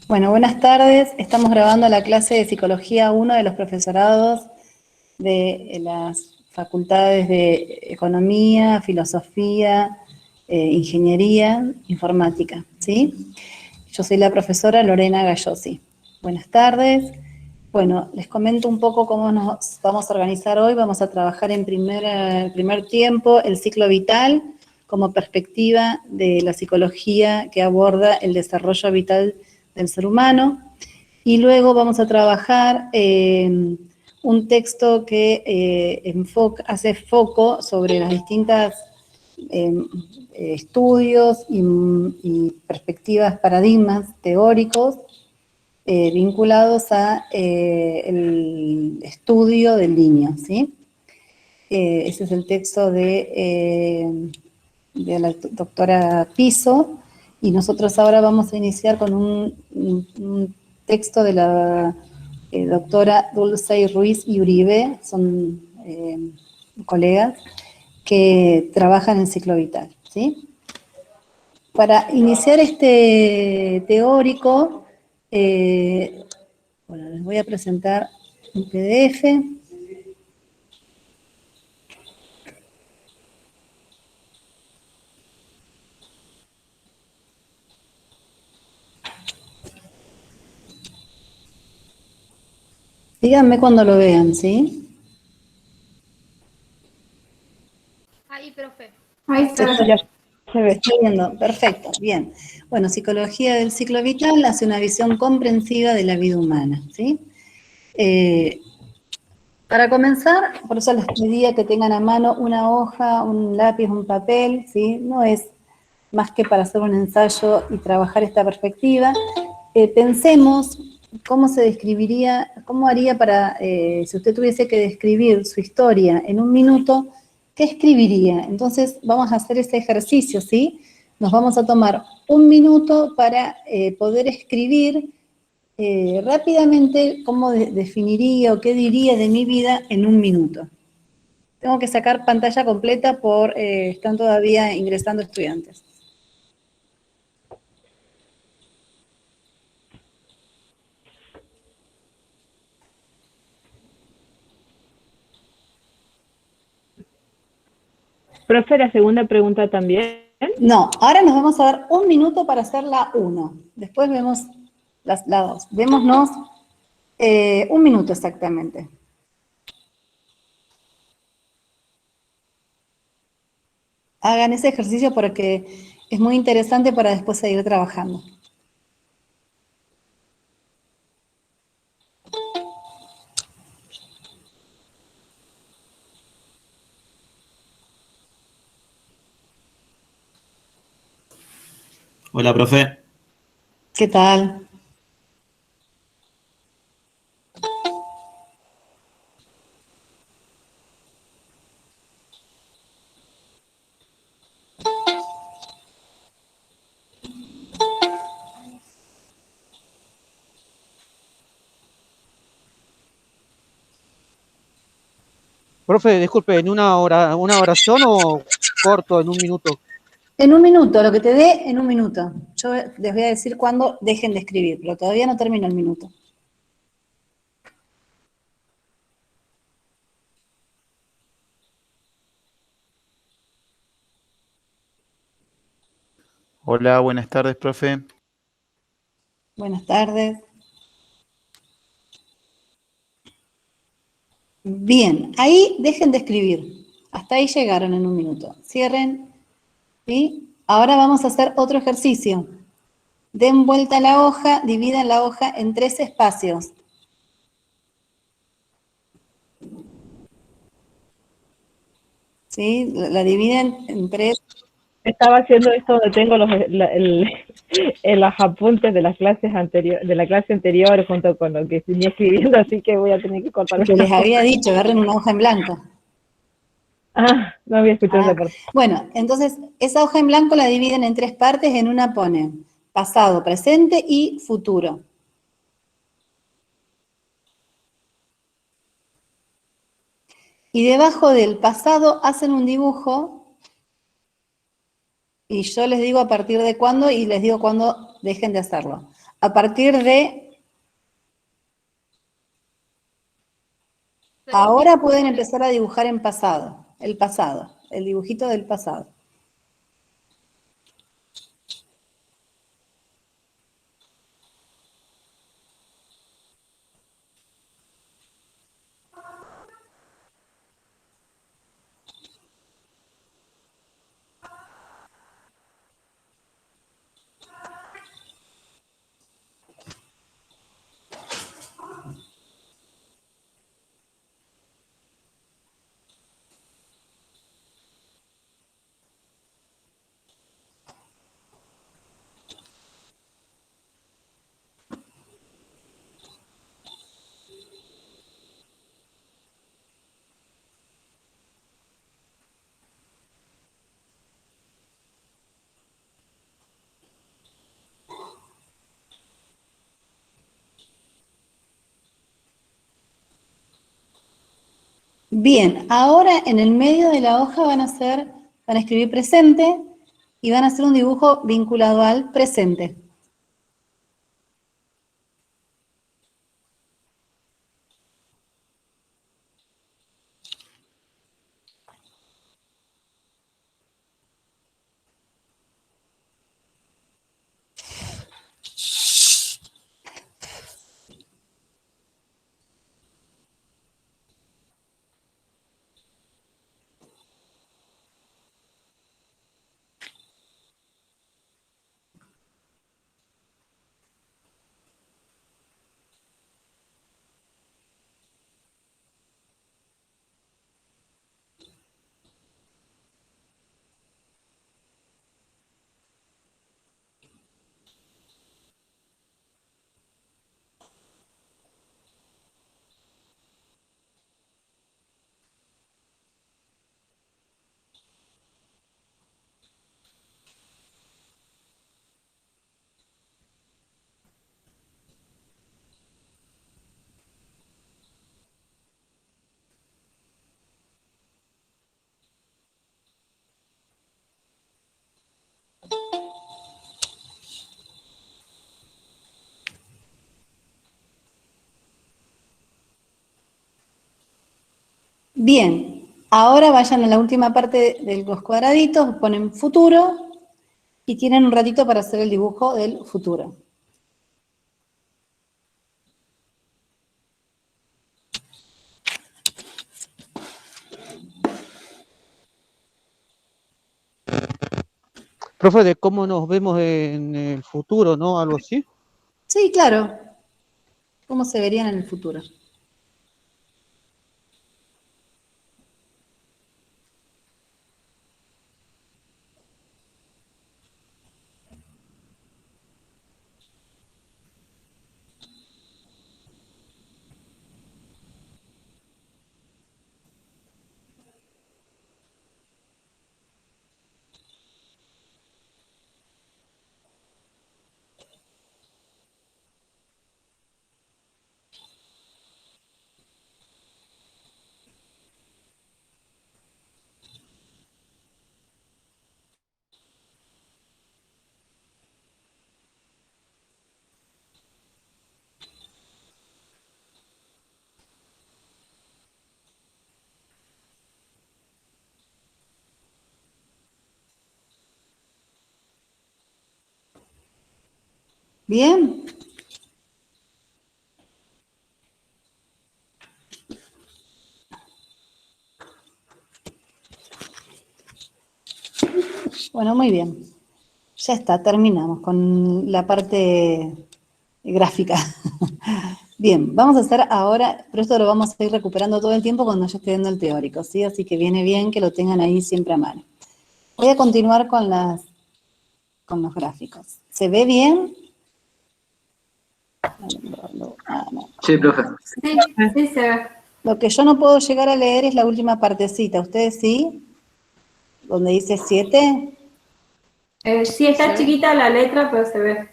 Bueno, buenas tardes. Estamos grabando la clase de Psicología 1 de los profesorados de las facultades de Economía, Filosofía, Ingeniería, Informática, ¿sí? Yo soy la profesora Lorena Gallosi. Buenas tardes. Bueno, les comento un poco cómo nos vamos a organizar hoy. Vamos a trabajar en primer tiempo el ciclo vital como perspectiva de la psicología que aborda el desarrollo vital del ser humano. Y luego vamos a trabajar un texto que hace foco sobre las distintas estudios y perspectivas, paradigmas teóricos vinculados a el estudio del niño, ¿sí? Ese es el texto de la doctora Piso, y nosotros ahora vamos a iniciar con un texto de la doctora Dulce Ruiz y Uribe, son colegas que trabajan en ciclo vital, ¿sí? Para iniciar este teórico, bueno, les voy a presentar un PDF. Díganme cuando lo vean, ¿sí? Ahí, profe. Ahí está. Ya se ve. Estoy viendo, perfecto, bien. Bueno, Psicología del ciclo vital hace una visión comprensiva de la vida humana, ¿sí? Para comenzar, por eso les pedía que tengan a mano una hoja, un lápiz, un papel, ¿sí? No es más que para hacer un ensayo y trabajar esta perspectiva. Pensemos cómo se describiría, cómo haría para, si usted tuviese que describir su historia en un minuto, ¿qué escribiría? Entonces vamos a hacer ese ejercicio, ¿sí? Nos vamos a tomar un minuto para poder escribir rápidamente cómo definiría o qué diría de mi vida en un minuto. Tengo que sacar pantalla completa por, están todavía ingresando estudiantes. Profe, la segunda pregunta también. No, ahora nos vamos a dar un minuto para hacer la 1. Después vemos la 2. Démonos un minuto exactamente. Hagan ese ejercicio porque es muy interesante para después seguir trabajando. Hola, profe. ¿Qué tal? Profe, disculpe, ¿en una oración o corto en un minuto? En un minuto, lo que te dé en un minuto. Yo les voy a decir cuándo dejen de escribir, pero todavía no termino el minuto. Hola, buenas tardes, profe. Buenas tardes. Bien, ahí dejen de escribir. Hasta ahí llegaron en un minuto. Cierren. ¿Sí? Ahora vamos a hacer otro ejercicio. Den vuelta a la hoja, dividan la hoja en 3 espacios. ¿Sí? La dividen en 3. Estaba haciendo esto donde tengo los apuntes de las clases de la clase anterior junto con lo que venía escribiendo, así que voy a tener que cortar. Que les había dicho, agarren una hoja en blanco. Ah, no había escuchado esa parte. Bueno, entonces esa hoja en blanco la dividen en 3 partes, en una ponen pasado, presente y futuro. Y debajo del pasado hacen un dibujo y yo les digo a partir de cuándo y les digo cuándo dejen de hacerlo. a partir de ahora pueden empezar a dibujar en pasado, el dibujito del pasado. Bien, ahora en el medio de la hoja van a escribir presente y van a hacer un dibujo vinculado al presente. Bien, ahora vayan a la última parte de los cuadraditos, ponen futuro y tienen un ratito para hacer el dibujo del futuro. Profe, de cómo nos vemos en el futuro, ¿no? Algo así. Sí, claro. ¿Cómo se verían en el futuro? ¿Bien? Bueno, muy bien. Ya está, terminamos con la parte gráfica. Bien, vamos a hacer ahora, pero esto lo vamos a ir recuperando todo el tiempo cuando yo esté dando el teórico, ¿sí? Así que viene bien que lo tengan ahí siempre a mano. Voy a continuar con los gráficos. ¿Se ve bien? No. Sí, profe. Sí, sí se ve. Lo que yo no puedo llegar a leer es la última partecita. ¿Ustedes sí? Donde dice 7. Sí, está chiquita la letra, pero se ve.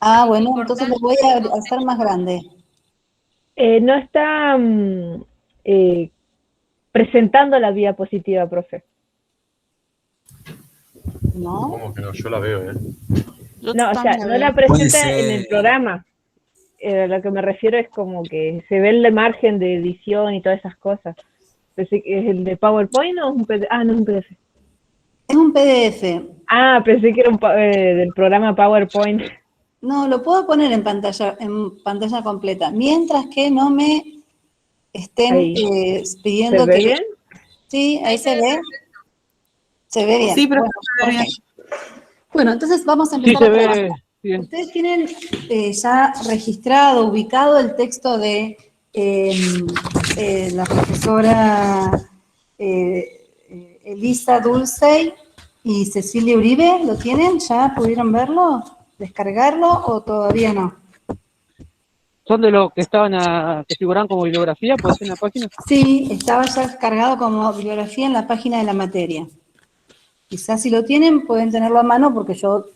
Ah, bueno, entonces lo voy a hacer más grande. No está presentando la diapositiva, profe. ¿No? ¿Cómo que no? Yo la veo, ¿eh? No, o sea, no la presenta en el programa. Lo que me refiero es como que se ve el margen de edición y todas esas cosas. Pensé que es el de PowerPoint o es un PDF. Ah, no es un PDF. Es un PDF. Ah, pensé que era del programa PowerPoint. No, lo puedo poner en pantalla completa, mientras que no me estén Ahí. ¿Se pidiendo ve que... bien? Sí, ahí se ve. Se ve bien. Sí, pero Bueno, perfecto. Bueno, entonces vamos a Sí, empezar se a trabajar. ve bien. Ustedes tienen ya registrado, ubicado el texto de la profesora Elisa Dulcey y Cecilia Uribe. ¿Lo tienen? ¿Ya pudieron verlo? ¿Descargarlo o todavía no? ¿Son de los que que figuran como bibliografía? ¿Puede ser en la página? Sí, estaba ya descargado como bibliografía en la página de la materia. Quizás si lo tienen pueden tenerlo a mano porque yo,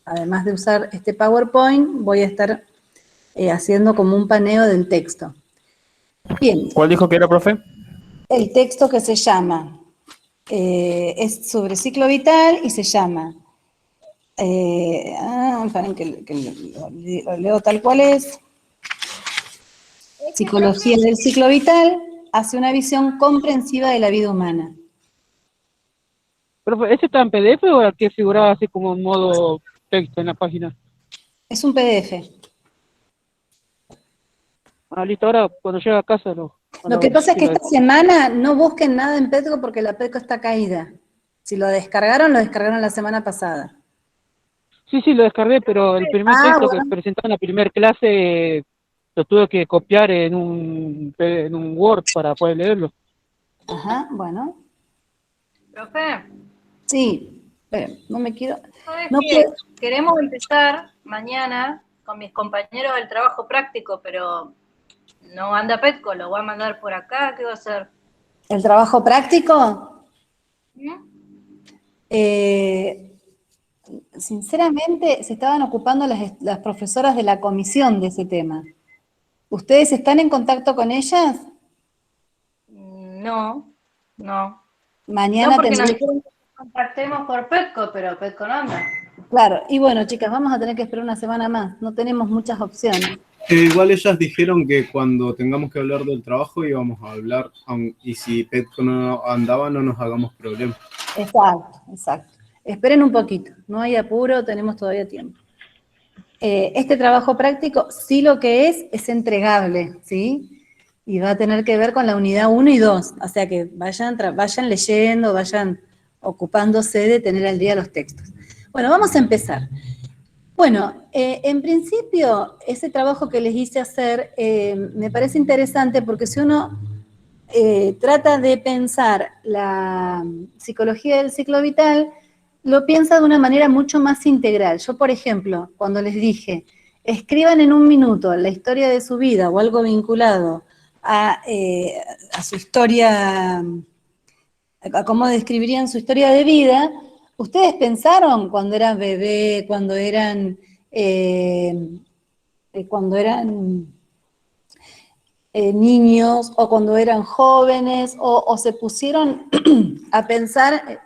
además de usar este PowerPoint, voy a estar haciendo como un paneo del texto. Bien, ¿Cuál dijo que era, profe? el texto que se llama, es sobre ciclo vital y se llama, esperen que lo leo tal cual es, Psicología del ciclo vital hacia una visión comprensiva de la vida humana. Profe, ¿ese está en PDF o que figuraba así como en modo texto en la página? Es un PDF. Ah, listo, ahora cuando llegue a casa Lo que pasa es sí que lo esta semana no busquen nada en Petco porque la Petco está caída. Si lo descargaron la semana pasada. Sí, lo descargué, pero el primer Ah, texto que bueno. presentaba en la primera clase lo tuve que copiar en un Word para poder leerlo. Ajá, bueno. profe, Sí, pero no me quiero... ¿sabes No qué? puedo... Queremos empezar mañana con mis compañeros del trabajo práctico, pero no anda Petco, lo voy a mandar por acá, ¿qué va a hacer? ¿El trabajo práctico? ¿Mm? Eh, sinceramente, se estaban ocupando las profesoras de la comisión de ese tema. ¿Ustedes están en contacto con ellas? No, no. No, Mañana porque nos tendré... dijeron que nos contactemos por Petco, pero Petco no anda. Claro, y bueno, chicas, vamos a tener que esperar una semana más. No tenemos muchas opciones. Igual ellas dijeron que cuando tengamos que hablar del trabajo íbamos a hablar, y si Petco no andaba no nos hagamos problemas. Exacto, exacto. Esperen un poquito, no hay apuro, tenemos todavía tiempo. Este trabajo práctico sí lo que es entregable, ¿sí? Y va a tener que ver con la unidad 1 y 2, o sea que vayan leyendo, vayan ocupándose de tener al día los textos. Bueno, vamos a empezar. Bueno, en principio, ese trabajo que les hice hacer me parece interesante porque si uno trata de pensar la psicología del ciclo vital, lo piensa de una manera mucho más integral. Yo, por ejemplo, cuando les dije, escriban en un minuto la historia de su vida o algo vinculado a su historia, a cómo describirían su historia de vida, ¿ustedes pensaron cuando eran bebé, cuando eran niños o cuando eran jóvenes o se pusieron a pensar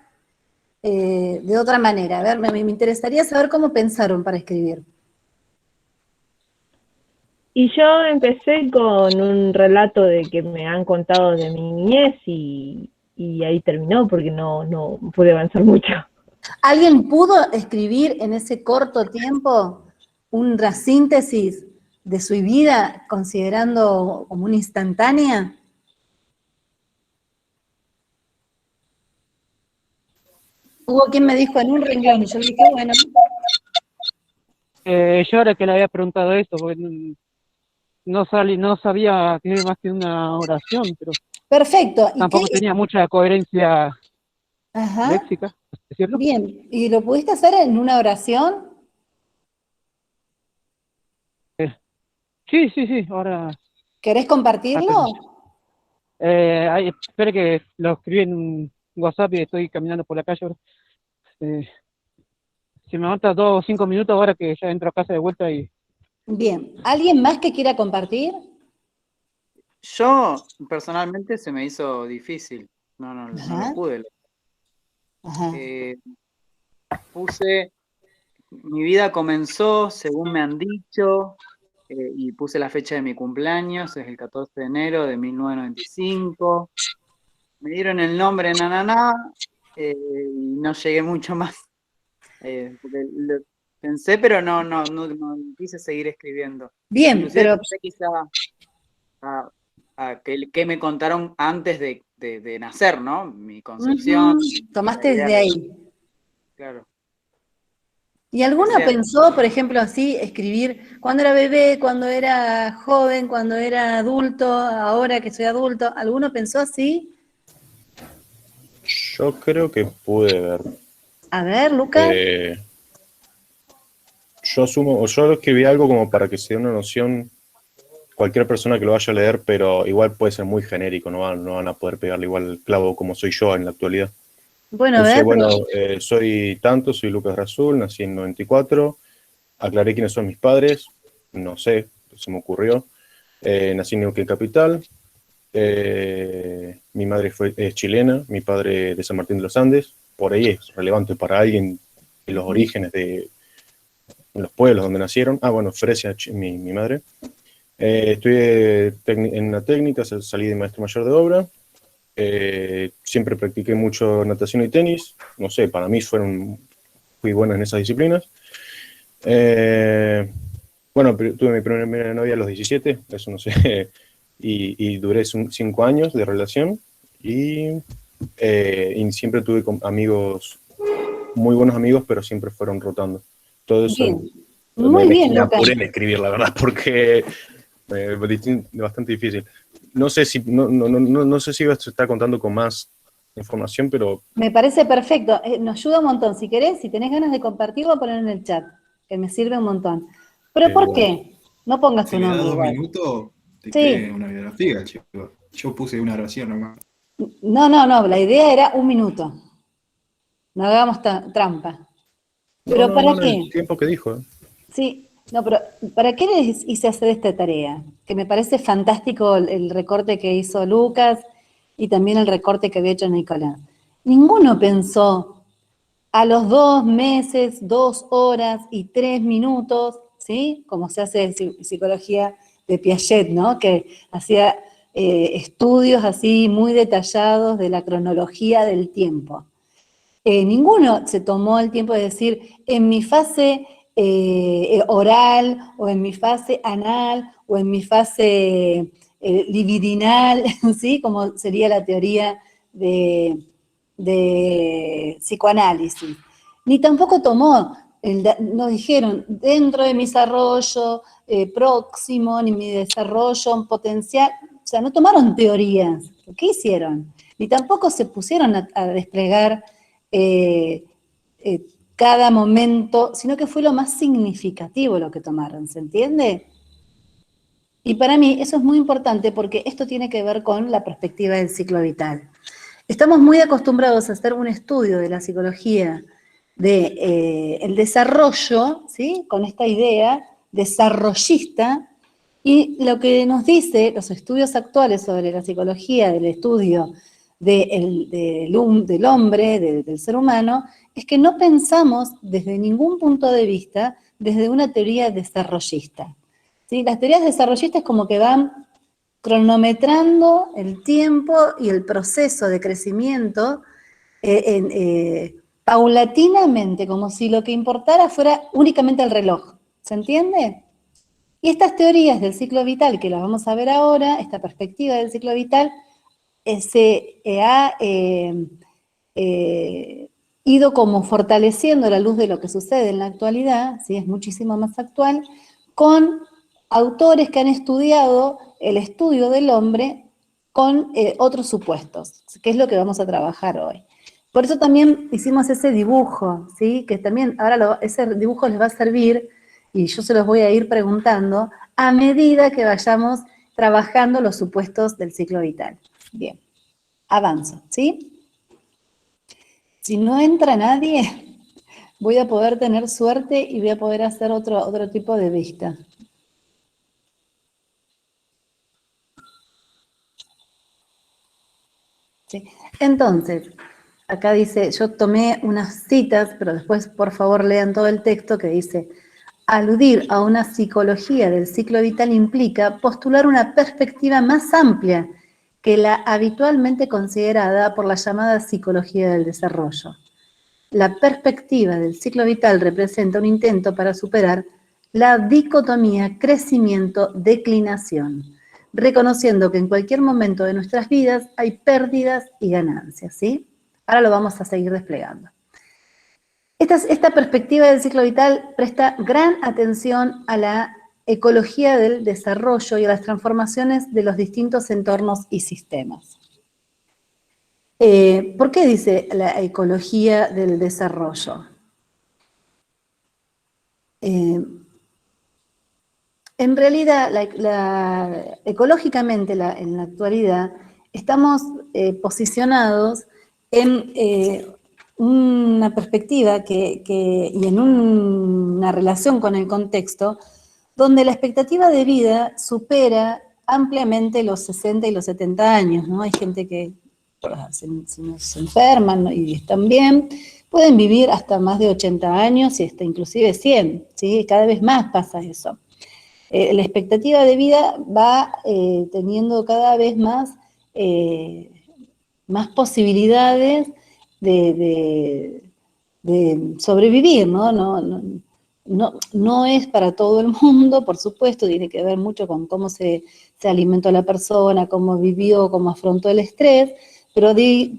de otra manera? A ver, me interesaría saber cómo pensaron para escribir. Y yo empecé con un relato de que me han contado de mi niñez y ahí terminó porque no pude avanzar mucho. ¿Alguien pudo escribir en ese corto tiempo una síntesis de su vida considerando como una instantánea? Hubo quien me dijo en un renglón y yo dije, bueno, Yo ahora que le había preguntado esto, porque no sabía que era más que una oración, pero perfecto. ¿Y qué? tampoco tenía mucha coherencia Ajá, léxica, ¿decirlo? bien. ¿Y lo pudiste hacer en una oración? Sí, ahora ¿Querés acá. compartirlo? Espere que lo escribí en un WhatsApp y estoy caminando por la calle ahora. Eh, si me aguanta 2 o 5 minutos ahora que ya entro a casa de vuelta y... Bien. ¿Alguien más que quiera compartir? Yo, personalmente, se me hizo difícil. No lo Ajá, pude. ajá. Eh, Puse mi vida comenzó, según me han dicho, y puse la fecha de mi cumpleaños, es el 14 de enero de 1995. Me dieron el nombre Nananá y no llegué mucho más. Porque lo pensé, pero no quise seguir escribiendo. Bien, Inclusive pero pensé quizá a que me contaron antes de nacer, ¿no? Mi concepción, la tomaste idea desde de, ahí. claro. ¿Y alguno Empecé a, pensó, por ejemplo, así, escribir cuando era bebé, cuando era joven, cuando era adulto, ahora que soy adulto? ¿Alguno pensó así? Yo creo que pude ver. A ver, Lucas. Yo asumo, o yo escribí algo como para que se dé una noción cualquier persona que lo vaya a leer, pero igual puede ser muy genérico, no van a poder pegarle igual el clavo como soy yo en la actualidad. Bueno, a Puse, ver, bueno, soy tanto, soy Lucas Razul, nací en 94, aclaré quiénes son mis padres, no sé, se me ocurrió. Nací en Neuquén Capital, mi madre es chilena, mi padre de San Martín de los Andes, por ahí es relevante para alguien de los orígenes de los pueblos donde nacieron. Ah, bueno, Fresia, mi madre. Estudié en una técnica, salí de maestro mayor de obra. Siempre practiqué mucho natación y tenis. No sé, para mí fui bueno en esas disciplinas. Bueno, tuve mi primera novia a los 17, eso no sé, y duré 5 años de relación. Y siempre tuve amigos, muy buenos amigos, pero siempre fueron rotando. Todo eso bien. Muy bien, me Lucas. apuré en escribir, la verdad, porque bastante difícil. No sé si, no sé si se está contando con más información, pero Me parece perfecto. Nos ayuda un montón. Si querés, si tenés ganas de compartirlo, ponelo en el chat, que me sirve un montón. ¿Pero por bueno, qué? No pongas Si tu le das nombre 2 igual. minutos, te Sí. escribe una biografía, chico. Yo puse una oración nomás. No. La idea era 1 minuto. No hagamos trampa. ¿Pero para no en el qué? tiempo que dijo. Sí, no, pero ¿para qué les hice hacer esta tarea? Que me parece fantástico el recorte que hizo Lucas y también el recorte que había hecho Nicolás. Ninguno pensó a los 2 meses, 2 horas y 3 minutos, ¿sí? Como se hace en psicología de Piaget, ¿no? Que hacía estudios así muy detallados de la cronología del tiempo. Ninguno se tomó el tiempo de decir, en mi fase oral, o en mi fase anal, o en mi fase libidinal, ¿sí? Como sería la teoría de psicoanálisis. Ni tampoco tomó, nos dijeron, dentro de mi desarrollo próximo, ni mi desarrollo potencial, o sea, no tomaron teorías. ¿Qué hicieron? Ni tampoco se pusieron a desplegar eh, cada momento, sino que fue lo más significativo lo que tomaron, ¿se entiende? Y para mí eso es muy importante porque esto tiene que ver con la perspectiva del ciclo vital. Estamos muy acostumbrados a hacer un estudio de la psicología del desarrollo, ¿sí? Con esta idea desarrollista, y lo que nos dice los estudios actuales sobre la psicología del estudio del hombre, del ser humano, es que no pensamos desde ningún punto de vista desde una teoría desarrollista. ¿Sí? Las teorías desarrollistas como que van cronometrando el tiempo y el proceso de crecimiento paulatinamente, como si lo que importara fuera únicamente el reloj. ¿Se entiende? Y estas teorías del ciclo vital, que las vamos a ver ahora, esta perspectiva del ciclo vital, se ha ido como fortaleciendo a la luz de lo que sucede en la actualidad, ¿sí? Es muchísimo más actual, con autores que han estudiado el estudio del hombre con otros supuestos, que es lo que vamos a trabajar hoy. Por eso también hicimos ese dibujo, ¿sí? Que también ahora ese dibujo les va a servir, y yo se los voy a ir preguntando a medida que vayamos trabajando los supuestos del ciclo vital. Bien, avanzo, ¿sí? Si no entra nadie, voy a poder tener suerte y voy a poder hacer otro tipo de vista. ¿Sí? Entonces, Acá dice, yo tomé unas citas, pero después por favor lean todo el texto que dice, aludir a una psicología del ciclo vital implica postular una perspectiva más amplia que la habitualmente considerada por la llamada psicología del desarrollo. La perspectiva del ciclo vital representa un intento para superar la dicotomía crecimiento-declinación, reconociendo que en cualquier momento de nuestras vidas hay pérdidas y ganancias, ¿sí? Ahora lo vamos a seguir desplegando. Esta perspectiva del ciclo vital presta gran atención a la ecología del desarrollo y a las transformaciones de los distintos entornos y sistemas. ¿Por qué dice la ecología del desarrollo? En realidad, ecológicamente, en la actualidad, estamos posicionados en una perspectiva y en una relación con el contexto, donde la expectativa de vida supera ampliamente los 60 y los 70 años, ¿no? Hay gente que se enferman, ¿no? Y están bien, pueden vivir hasta más de 80 años y hasta inclusive 100, ¿sí? Cada vez más pasa eso. La expectativa de vida va teniendo cada vez más posibilidades de sobrevivir, ¿no? No es para todo el mundo, por supuesto, tiene que ver mucho con cómo se alimentó la persona, cómo vivió, cómo afrontó el estrés, pero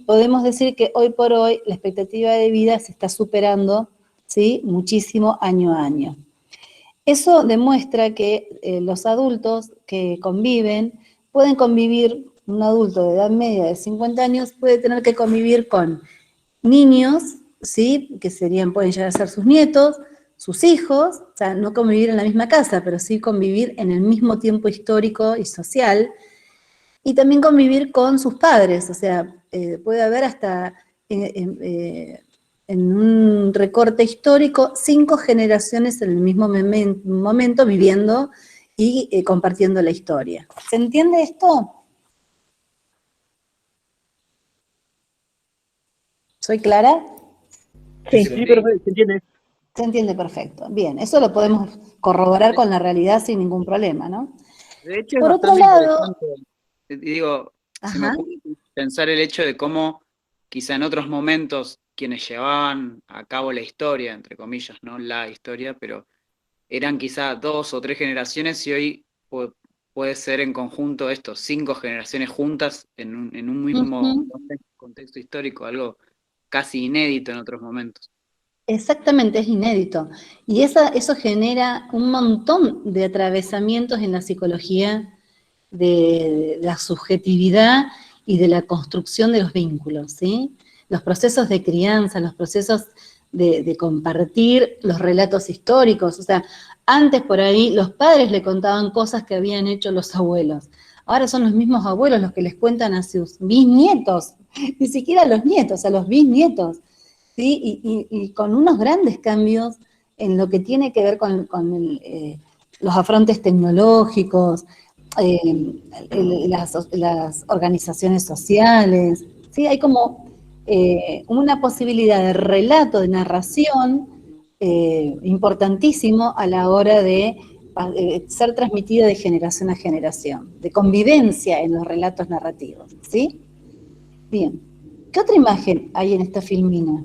podemos decir que hoy por hoy la expectativa de vida se está superando, ¿sí? Muchísimo año a año. Eso demuestra que los adultos que conviven, pueden convivir, un adulto de edad media de 50 años puede tener que convivir con niños, ¿sí? Que pueden llegar a ser sus nietos, sus hijos, o sea, no convivir en la misma casa, pero sí convivir en el mismo tiempo histórico y social, y también convivir con sus padres, o sea, puede haber hasta en un recorte histórico 5 generaciones en el mismo momento viviendo y compartiendo la historia. ¿Se entiende esto? ¿Soy clara? Sí, perfecto, se entiende. Se entiende perfecto. Bien, eso lo podemos corroborar con la realidad sin ningún problema, ¿no? De hecho, Por es otro bastante lado, interesante. Digo, se me ajá, ocurre pensar el hecho de cómo quizá en otros momentos quienes llevaban a cabo la historia, entre comillas, no la historia, pero eran quizá 2 o 3 generaciones y hoy puede ser en conjunto estos 5 generaciones juntas en un mismo contexto histórico, algo casi inédito en otros momentos. exactamente, es inédito. Y eso genera un montón de atravesamientos en la psicología de la subjetividad y de la construcción de los vínculos, ¿sí? Los procesos de crianza, los procesos de compartir los relatos históricos. O sea, antes por ahí los padres le contaban cosas que habían hecho los abuelos. Ahora son los mismos abuelos los que les cuentan a sus bisnietos, ni siquiera a los nietos, a los bisnietos, ¿sí? Y con unos grandes cambios en lo que tiene que ver con los afrontes tecnológicos, las organizaciones sociales, ¿sí? Hay como una posibilidad de relato, de narración importantísimo a la hora de ser transmitida de generación a generación, de convivencia en los relatos narrativos, ¿sí? Bien. ¿Qué otra imagen hay en esta filmina?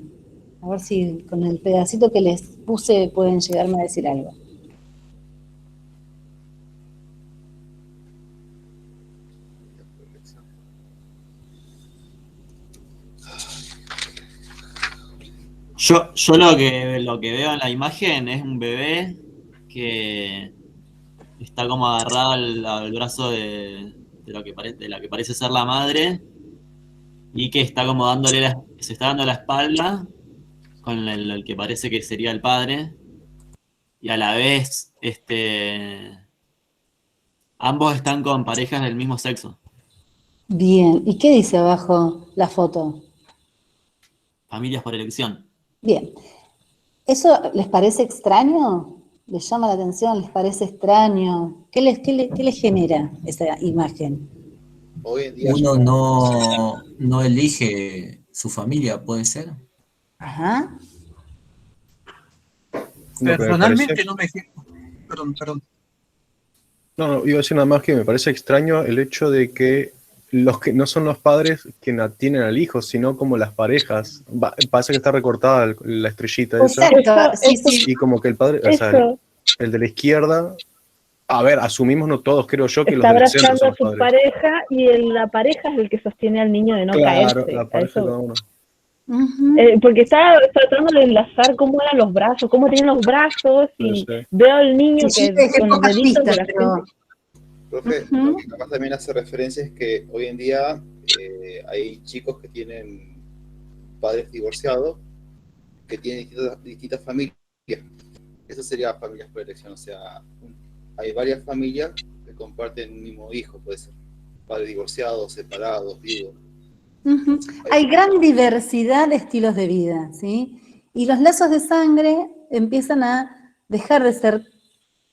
A ver si con el pedacito que les puse pueden llegarme a decir algo. Yo lo que veo en la imagen es un bebé que está como agarrado al brazo de la que parece ser la madre y que está como se está dando la espalda con el que parece que sería el padre y a la vez ambos están con parejas del mismo sexo. Bien, ¿y qué dice abajo la foto? Familias por elección. Bien, ¿eso les parece extraño? ¿Les llama la atención? ¿Les parece extraño? ¿Qué les genera esa imagen? Uno no elige su familia, ¿puede ser? Ajá. Personalmente no me... Perdón. No, iba a decir nada más que me parece extraño el hecho de que los que no son los padres quienes tienen al hijo, sino como las parejas. Pasa que está recortada la estrellita esa. Exacto, sí. Y como que el padre, o sea, el de la izquierda, a ver, asumimos no todos, creo yo, que está los del centro son abrazando a los su padres. pareja y la pareja es el que sostiene al niño de no Claro, caerse. la pareja de cada uno. Porque estaba tratando de enlazar cómo eran los brazos, cómo tenían los brazos, y veo al niño Sí, que dejé con los pocas deditos de pistas, la pero... frente. Profe, lo que capaz también hace referencia es que hoy en día hay chicos que tienen padres divorciados, que tienen distintas familias. Eso sería familias por elección, o sea, hay varias familias que comparten un mismo hijo, puede ser padres divorciados, separados, viudos. Hay gran diversidad de estilos de vida, ¿sí? Y los lazos de sangre empiezan a dejar de ser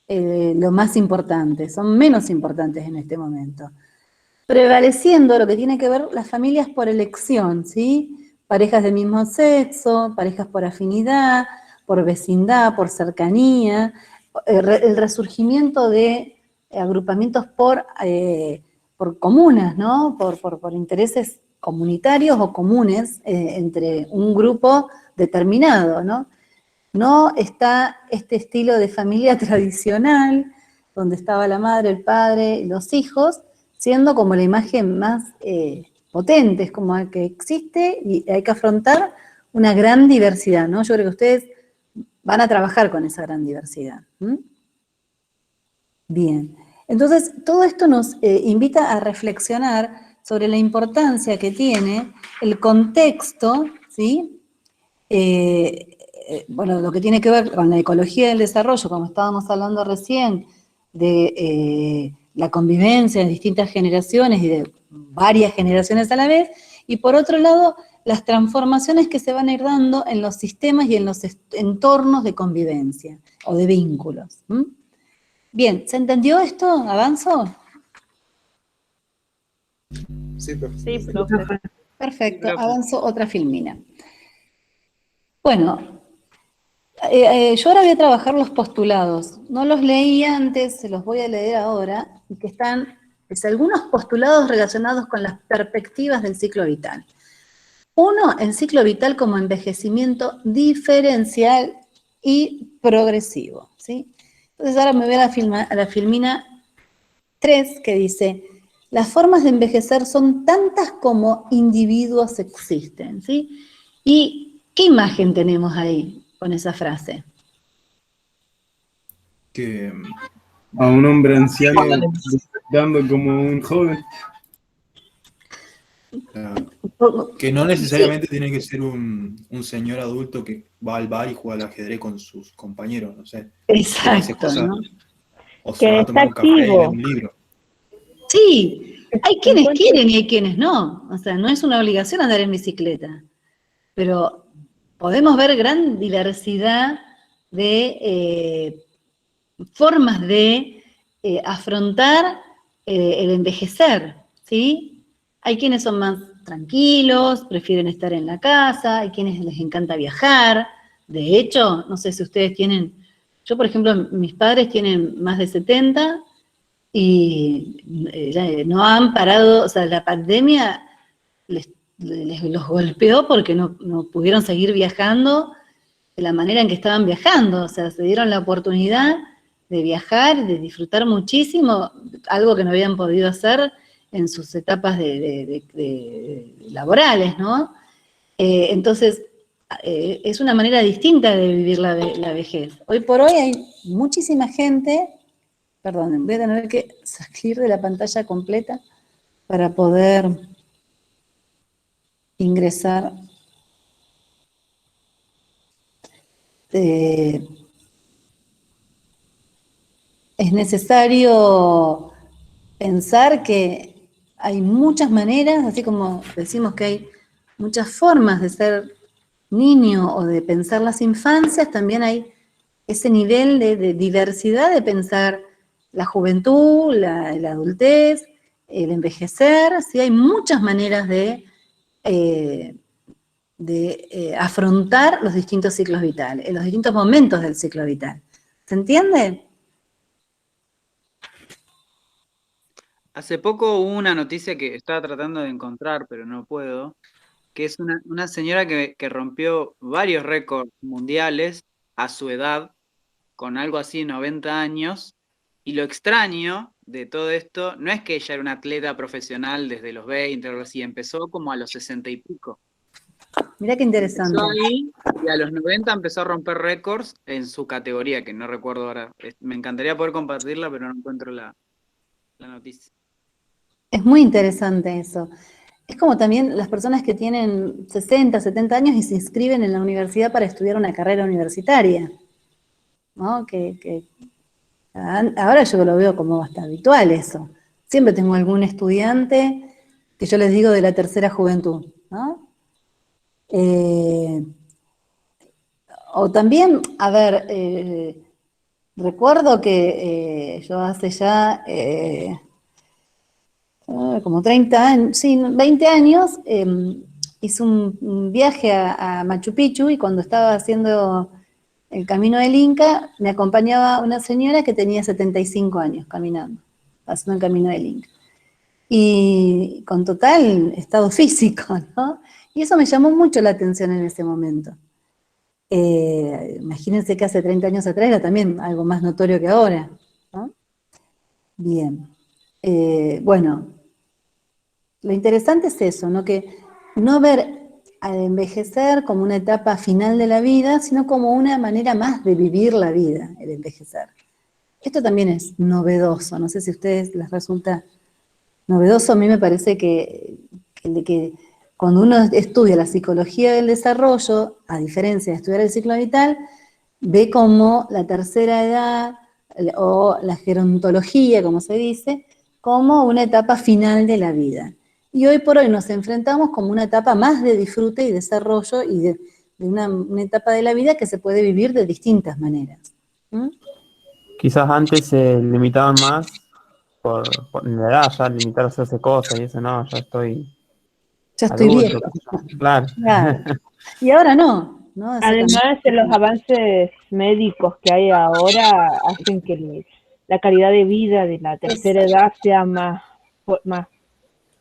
lo más importante, son menos importantes en este momento. Prevaleciendo lo que tiene que ver las familias por elección, ¿sí? Parejas del mismo sexo, parejas por afinidad, por vecindad, por cercanía, el resurgimiento de agrupamientos por comunas, ¿no? Por intereses comunitarios o comunes entre un grupo determinado, ¿no? No está este estilo de familia tradicional, donde estaba la madre, el padre y los hijos, siendo como la imagen más potente, es como que existe y hay que afrontar una gran diversidad, ¿no? Yo creo que ustedes van a trabajar con esa gran diversidad. Bien, entonces todo esto nos invita a reflexionar sobre la importancia que tiene el contexto, ¿sí? Bueno, lo que tiene que ver con la ecología del desarrollo, como estábamos hablando recién, de la convivencia en distintas generaciones y de varias generaciones a la vez, y por otro lado, las transformaciones que se van a ir dando en los sistemas y en los entornos de convivencia o de vínculos. Bien, ¿se entendió esto? ¿Avanzo? Sí, profe. Sí, profe. Perfecto, avanzo otra filmina. Bueno, yo ahora voy a trabajar los postulados. No los leí antes, se los voy a leer ahora, y que están, algunos postulados relacionados con las perspectivas del ciclo vital. Uno, el ciclo vital como envejecimiento diferencial y progresivo, ¿sí? Entonces ahora me voy a la filmina 3, que dice, las formas de envejecer son tantas como individuos existen, ¿sí? ¿Y qué imagen tenemos ahí con esa frase? Que a un hombre anciano dando como un joven. Que no necesariamente tiene que ser un señor adulto que va al bar y juega al ajedrez con sus compañeros, no sé. Exacto, ¿no? O se va a tomar un café y leer un libro. Sí, hay quienes quieren y hay quienes no. O sea, no es una obligación andar en bicicleta. Pero podemos ver gran diversidad de formas de afrontar el envejecer, ¿sí? Hay quienes son más tranquilos, prefieren estar en la casa, hay quienes les encanta viajar. De hecho, no sé si ustedes tienen, yo por ejemplo, mis padres tienen más de 70 y no han parado, o sea, la pandemia los golpeó porque no pudieron seguir viajando de la manera en que estaban viajando, o sea, se dieron la oportunidad de viajar, de disfrutar muchísimo, algo que no habían podido hacer en sus etapas laborales, ¿no? Entonces, es una manera distinta de vivir la vejez. Hoy por hoy hay muchísima gente, perdón, voy a tener que salir de la pantalla completa para poder ingresar. Es necesario pensar que hay muchas maneras, así como decimos que hay muchas formas de ser niño o de pensar las infancias, también hay ese nivel de diversidad de pensar la juventud, la adultez, el envejecer, ¿sí? Hay muchas maneras de afrontar los distintos ciclos vitales, los distintos momentos del ciclo vital. ¿Se entiende? Hace poco hubo una noticia que estaba tratando de encontrar, pero no puedo, que es una señora que rompió varios récords mundiales a su edad, con algo así, 90 años, y lo extraño de todo esto no es que ella era una atleta profesional desde los 20 o algo así, empezó como a los 60 y pico. Mirá qué interesante. Empezó ahí y a los 90 empezó a romper récords en su categoría, que no recuerdo ahora. Me encantaría poder compartirla, pero no encuentro la noticia. Es muy interesante eso. Es como también las personas que tienen 60, 70 años y se inscriben en la universidad para estudiar una carrera universitaria, ¿no? Ahora yo lo veo como bastante habitual eso. Siempre tengo algún estudiante que yo les digo de la tercera juventud, ¿no? O también, a ver, recuerdo que yo hace ya como 30 años, sí, 20 años, hice un viaje a Machu Picchu y cuando estaba haciendo el camino del Inca, me acompañaba una señora que tenía 75 años caminando, haciendo el camino del Inca. Y con total estado físico, ¿no? Y eso me llamó mucho la atención en ese momento. Imagínense que hace 30 años atrás era también algo más notorio que ahora, ¿no? Bien. Bueno, lo interesante es eso, ¿no? Que no ver al envejecer como una etapa final de la vida, sino como una manera más de vivir la vida, el envejecer. Esto también es novedoso, no sé si a ustedes les resulta novedoso. A mí me parece que cuando uno estudia la psicología del desarrollo, a diferencia de estudiar el ciclo vital, ve como la tercera edad, o la gerontología, como se dice, como una etapa final de la vida. Y hoy por hoy nos enfrentamos como una etapa más de disfrute y desarrollo y de una etapa de la vida que se puede vivir de distintas maneras. Quizás antes se limitaban más por la edad, ya limitarse a hacer cosas y eso no, ya estoy adulto, viejo. Claro. Y ahora no, ¿no? Además, los avances médicos que hay ahora hacen que la calidad de vida de la tercera edad sea más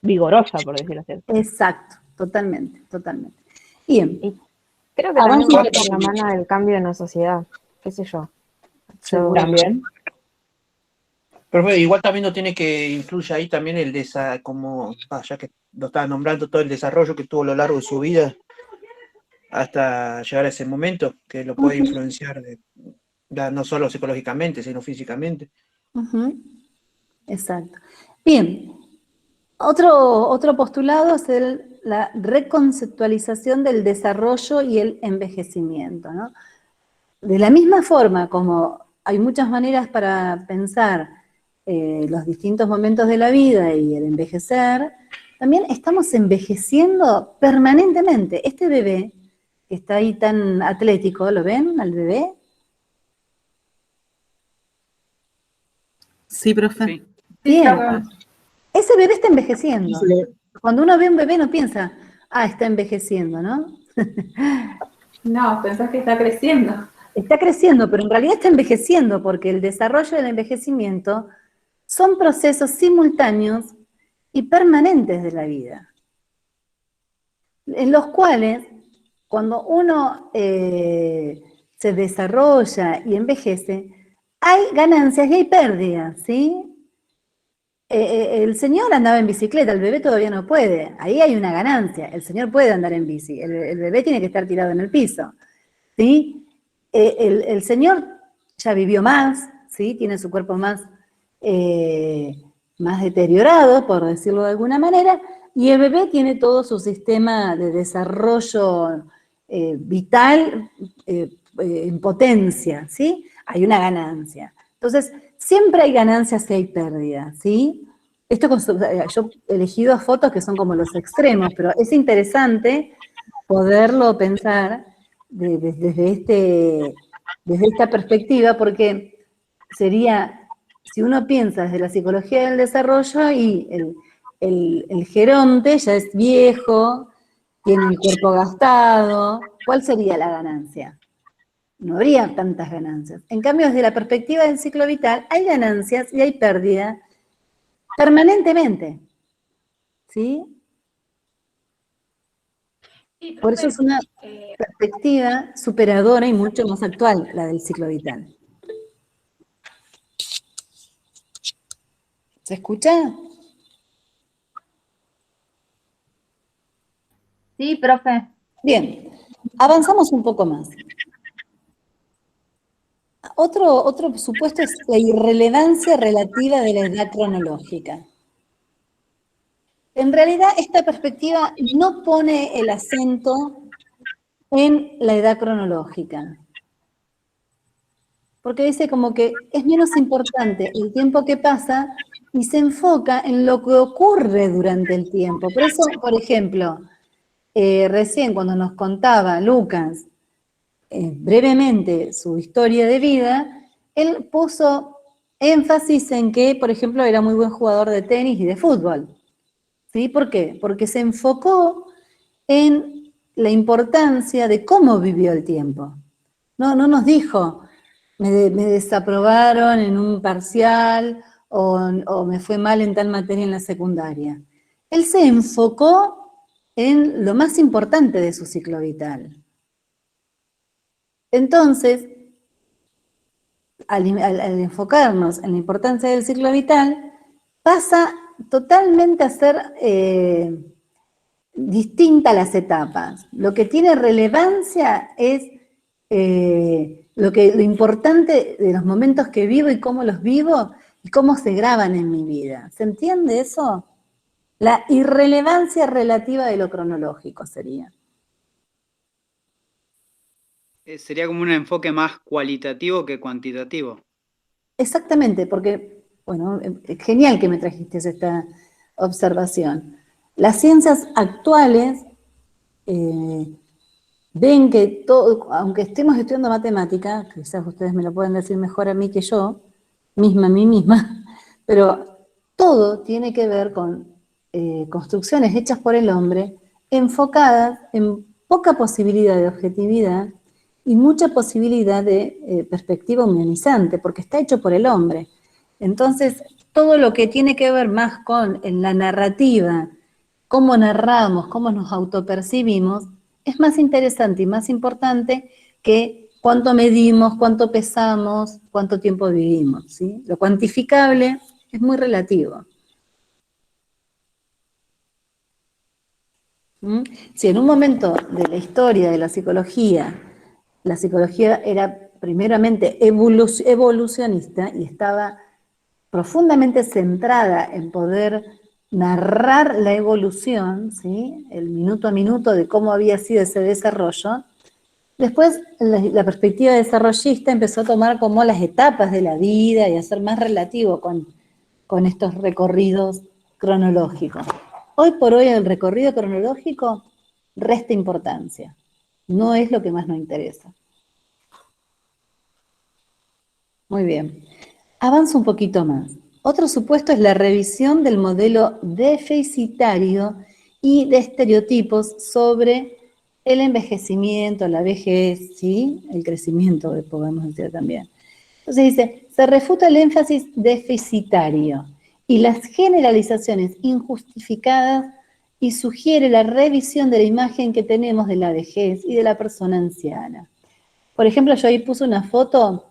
vigorosa, por decirlo así. Exacto, totalmente. Bien. Y creo que también va por la mano del cambio en la sociedad, qué sé yo. También. Pero igual también no tiene que influye ahí también ya que lo estaba nombrando, todo el desarrollo que tuvo a lo largo de su vida hasta llegar a ese momento, que lo puede influenciar no solo psicológicamente, sino físicamente. Exacto. Bien, otro postulado es la reconceptualización del desarrollo y el envejecimiento, ¿no? De la misma forma como hay muchas maneras para pensar los distintos momentos de la vida y el envejecer, también estamos envejeciendo permanentemente. Este bebé que está ahí tan atlético, ¿lo ven al bebé? Sí, profe. Sí. Bien. Ese bebé está envejeciendo. Cuando uno ve un bebé no piensa, está envejeciendo, ¿no? No, pensás que está creciendo. Está creciendo, pero en realidad está envejeciendo, porque el desarrollo y el envejecimiento son procesos simultáneos y permanentes de la vida, en los cuales, cuando uno se desarrolla y envejece, hay ganancias y hay pérdidas, ¿sí? El señor andaba en bicicleta, el bebé todavía no puede, ahí hay una ganancia, el señor puede andar en bici, el bebé tiene que estar tirado en el piso, ¿sí? El señor ya vivió más, ¿sí? Tiene su cuerpo más deteriorado, por decirlo de alguna manera, y el bebé tiene todo su sistema de desarrollo vital en potencia, ¿sí? Hay una ganancia. Entonces, siempre hay ganancias y hay pérdidas, ¿sí? Esto yo he elegido fotos que son como los extremos, pero es interesante poderlo pensar desde esta perspectiva, porque sería, si uno piensa desde la psicología del desarrollo, y el geronte ya es viejo, tiene el cuerpo gastado, ¿cuál sería la ganancia? No habría tantas ganancias. En cambio, desde la perspectiva del ciclo vital, hay ganancias y hay pérdida permanentemente. ¿Sí? Sí, Por eso profe, es una perspectiva superadora y mucho más actual, la del ciclo vital. ¿Se escucha? Sí, profe. Bien, avanzamos un poco más. Otro supuesto es la irrelevancia relativa de la edad cronológica. En realidad, esta perspectiva no pone el acento en la edad cronológica, porque dice como que es menos importante el tiempo que pasa y se enfoca en lo que ocurre durante el tiempo. Por eso, por ejemplo, recién cuando nos contaba Lucas brevemente su historia de vida, él puso énfasis en que, por ejemplo, era muy buen jugador de tenis y de fútbol. ¿Sí? ¿Por qué? Porque se enfocó en la importancia de cómo vivió el tiempo. No nos dijo, me desaprobaron en un parcial o me fue mal en tal materia en la secundaria. Él se enfocó en lo más importante de su ciclo vital. Entonces, al enfocarnos en la importancia del ciclo vital, pasa totalmente a ser distinta las etapas. Lo que tiene relevancia es lo importante de los momentos que vivo y cómo los vivo y cómo se graban en mi vida. ¿Se entiende eso? La irrelevancia relativa de lo cronológico sería. Sería como un enfoque más cualitativo que cuantitativo. Exactamente, porque, bueno, es genial que me trajiste esta observación. Las ciencias actuales ven que todo, aunque estemos estudiando matemática, quizás ustedes me lo pueden decir mejor a mí que yo, a mí misma, pero todo tiene que ver con construcciones hechas por el hombre, enfocadas en poca posibilidad de objetividad y mucha posibilidad de perspectiva humanizante, porque está hecho por el hombre. Entonces, todo lo que tiene que ver más con la narrativa, cómo narramos, cómo nos autopercibimos, es más interesante y más importante que cuánto medimos, cuánto pesamos, cuánto tiempo vivimos, ¿sí? Lo cuantificable es muy relativo. Si en un momento de la historia de la psicología era primeramente evolucionista y estaba profundamente centrada en poder narrar la evolución, ¿sí? El minuto a minuto de cómo había sido ese desarrollo, después la perspectiva desarrollista empezó a tomar como las etapas de la vida y a ser más relativo con estos recorridos cronológicos. Hoy por hoy el recorrido cronológico resta importancia, no es lo que más nos interesa. Muy bien, avanzo un poquito más. Otro supuesto es la revisión del modelo deficitario y de estereotipos sobre el envejecimiento, la vejez, ¿sí? El crecimiento, podemos decir también. Entonces dice, se refuta el énfasis deficitario y las generalizaciones injustificadas y sugiere la revisión de la imagen que tenemos de la vejez y de la persona anciana. Por ejemplo, yo ahí puse una foto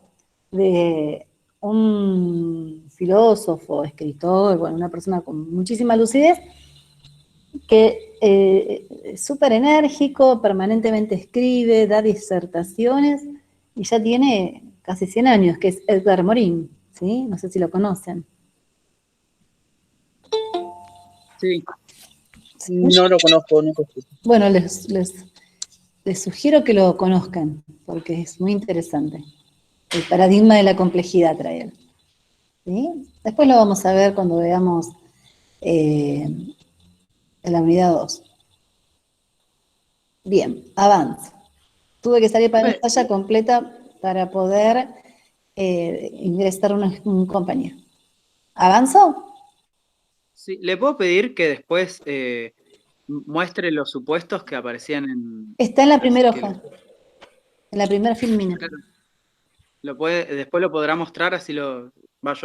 de un filósofo, escritor, bueno, una persona con muchísima lucidez, que es súper enérgico, permanentemente escribe, da disertaciones, y ya tiene casi 100 años, que es Edgar Morin, ¿sí? No sé si lo conocen. Sí. No lo conozco, nunca escuché. Bueno, les sugiero que lo conozcan, porque es muy interesante. El paradigma de la complejidad trae él. ¿Sí? Después lo vamos a ver cuando veamos en la unidad 2. Bien, avanza. Tuve que salir para la pantalla completa para poder ingresar un compañero. ¿Avanzo? Sí, ¿le puedo pedir que después muestre los supuestos que aparecían en... Está en la primera hoja, en la primera filmina. Después lo podrá mostrar, así yo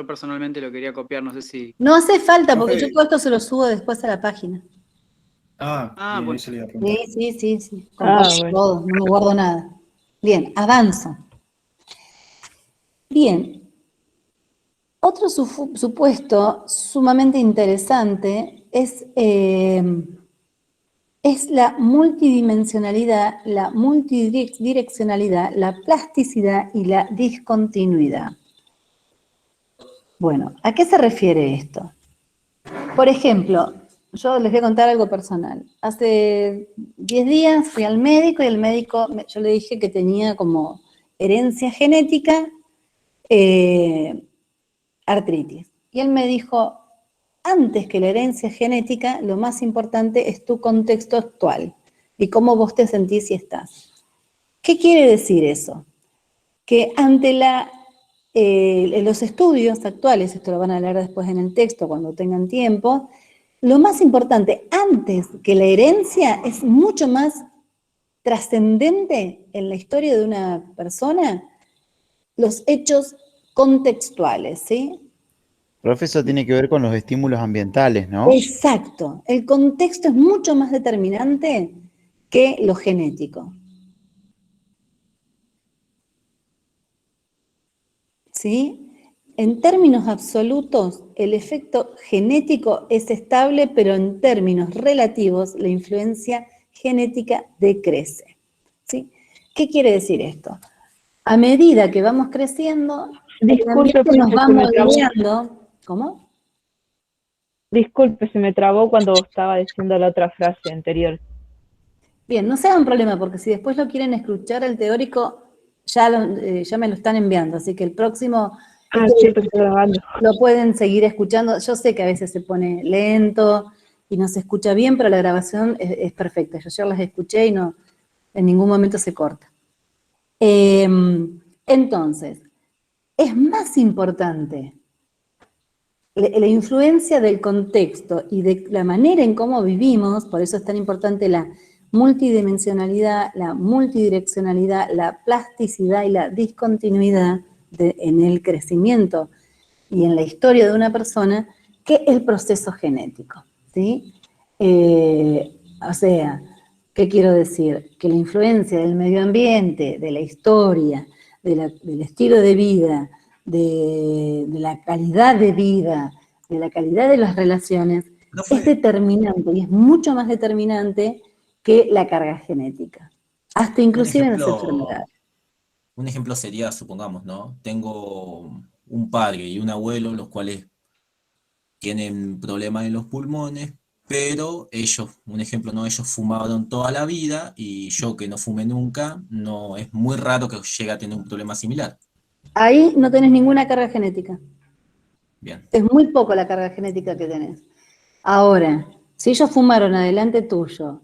personalmente lo quería copiar, no sé si... No hace falta, porque yo todo esto se lo subo después a la página. Bien, bueno. eso le iba a preguntar. Sí. Comparto bueno. todo, no me guardo nada. Bien, avanzo. Bien. Otro supuesto sumamente interesante es la multidimensionalidad, la multidireccionalidad, la plasticidad y la discontinuidad. Bueno, ¿a qué se refiere esto? Por ejemplo, yo les voy a contar algo personal. Hace 10 días fui al médico y el médico, yo le dije que tenía como herencia genética artritis. Y él me dijo, antes que la herencia genética, lo más importante es tu contexto actual y cómo vos te sentís y estás. ¿Qué quiere decir eso? Que ante los estudios actuales, esto lo van a leer después en el texto cuando tengan tiempo, lo más importante antes que la herencia es mucho más trascendente en la historia de una persona, los hechos contextuales, ¿sí? Profe, eso tiene que ver con los estímulos ambientales, ¿no? Exacto. El contexto es mucho más determinante que lo genético. ¿Sí? En términos absolutos, el efecto genético es estable, pero en términos relativos, la influencia genética decrece. ¿Sí? ¿Qué quiere decir esto? A medida que vamos creciendo, el ambiente nos va moldeando. ¿Cómo? Disculpe, se me trabó cuando estaba diciendo la otra frase anterior. Bien, no sea un problema, porque si después lo quieren escuchar el teórico, ya me lo están enviando, así que el próximo lo pueden seguir escuchando. Yo sé que a veces se pone lento y no se escucha bien, pero la grabación es perfecta. Yo ayer las escuché y no, en ningún momento se corta. Entonces, es más importante la influencia del contexto y de la manera en cómo vivimos, por eso es tan importante la multidimensionalidad, la multidireccionalidad, la plasticidad y la discontinuidad en el crecimiento y en la historia de una persona, que el proceso genético, ¿sí? O sea, ¿qué quiero decir? Que la influencia del medio ambiente, de la historia, del estilo de vida, de la calidad de vida, de la calidad de las relaciones, es determinante y es mucho más determinante que la carga genética, hasta inclusive en las enfermedades. Un ejemplo sería, supongamos, ¿no? Tengo un padre y un abuelo, los cuales tienen problemas en los pulmones, pero ellos, un ejemplo, ¿no? Ellos fumaron toda la vida y yo que no fumé nunca, no, es muy raro que llegue a tener un problema similar. Ahí no tenés ninguna carga genética. Bien. Es muy poco la carga genética que tenés. Ahora, si ellos fumaron adelante tuyo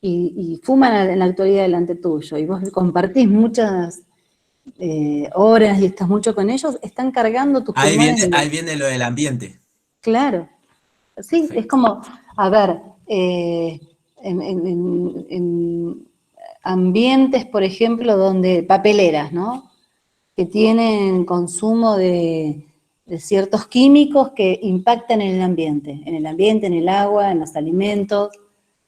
y fuman en la actualidad delante tuyo, y vos compartís muchas horas y estás mucho con ellos, están cargando tus pulmones. Ahí viene lo del ambiente. Claro. Sí, perfecto. Es como, a ver, en ambientes, por ejemplo, donde papeleras, ¿no? Que tienen consumo de ciertos químicos que impactan en el ambiente, en el agua, en los alimentos.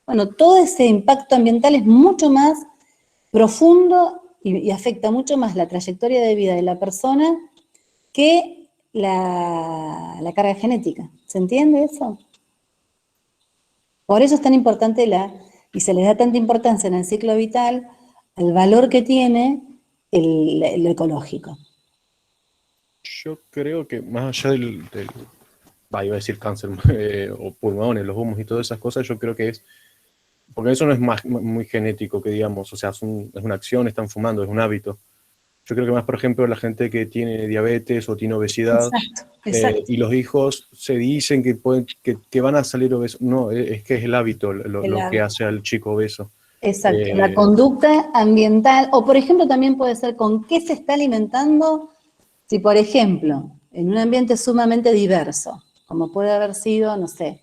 Bueno, todo ese impacto ambiental es mucho más profundo y afecta mucho más la trayectoria de vida de la persona que la carga genética. ¿Se entiende eso? Por eso es tan importante y se le da tanta importancia en el ciclo vital al valor que tiene lo ecológico. Yo creo que más allá iba a decir cáncer o pulmones, los humos y todas esas cosas, yo creo que es, porque eso no es muy genético, que digamos, o sea, es una acción, están fumando, es un hábito. Yo creo que más, por ejemplo, la gente que tiene diabetes o tiene obesidad, exacto. Y los hijos se dicen que van a salir obesos. No, es que es el hábito lo que hace al chico obeso. Exacto, la conducta ambiental, o por ejemplo también puede ser con qué se está alimentando. Si, por ejemplo, en un ambiente sumamente diverso, como puede haber sido, no sé,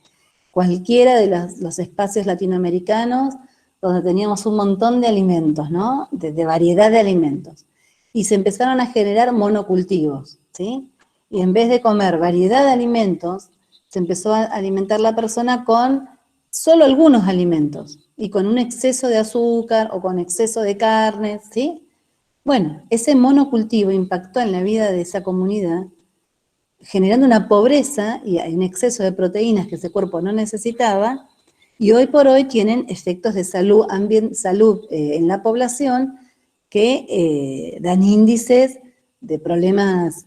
cualquiera de los espacios latinoamericanos donde teníamos un montón de alimentos, ¿no? De variedad de alimentos. Y se empezaron a generar monocultivos, ¿sí? Y en vez de comer variedad de alimentos, se empezó a alimentar la persona con solo algunos alimentos, y con un exceso de azúcar o con exceso de carne, ¿sí? Bueno, ese monocultivo impactó en la vida de esa comunidad, generando una pobreza y un exceso de proteínas que ese cuerpo no necesitaba, y hoy por hoy tienen efectos de salud en la población que dan índices de problemas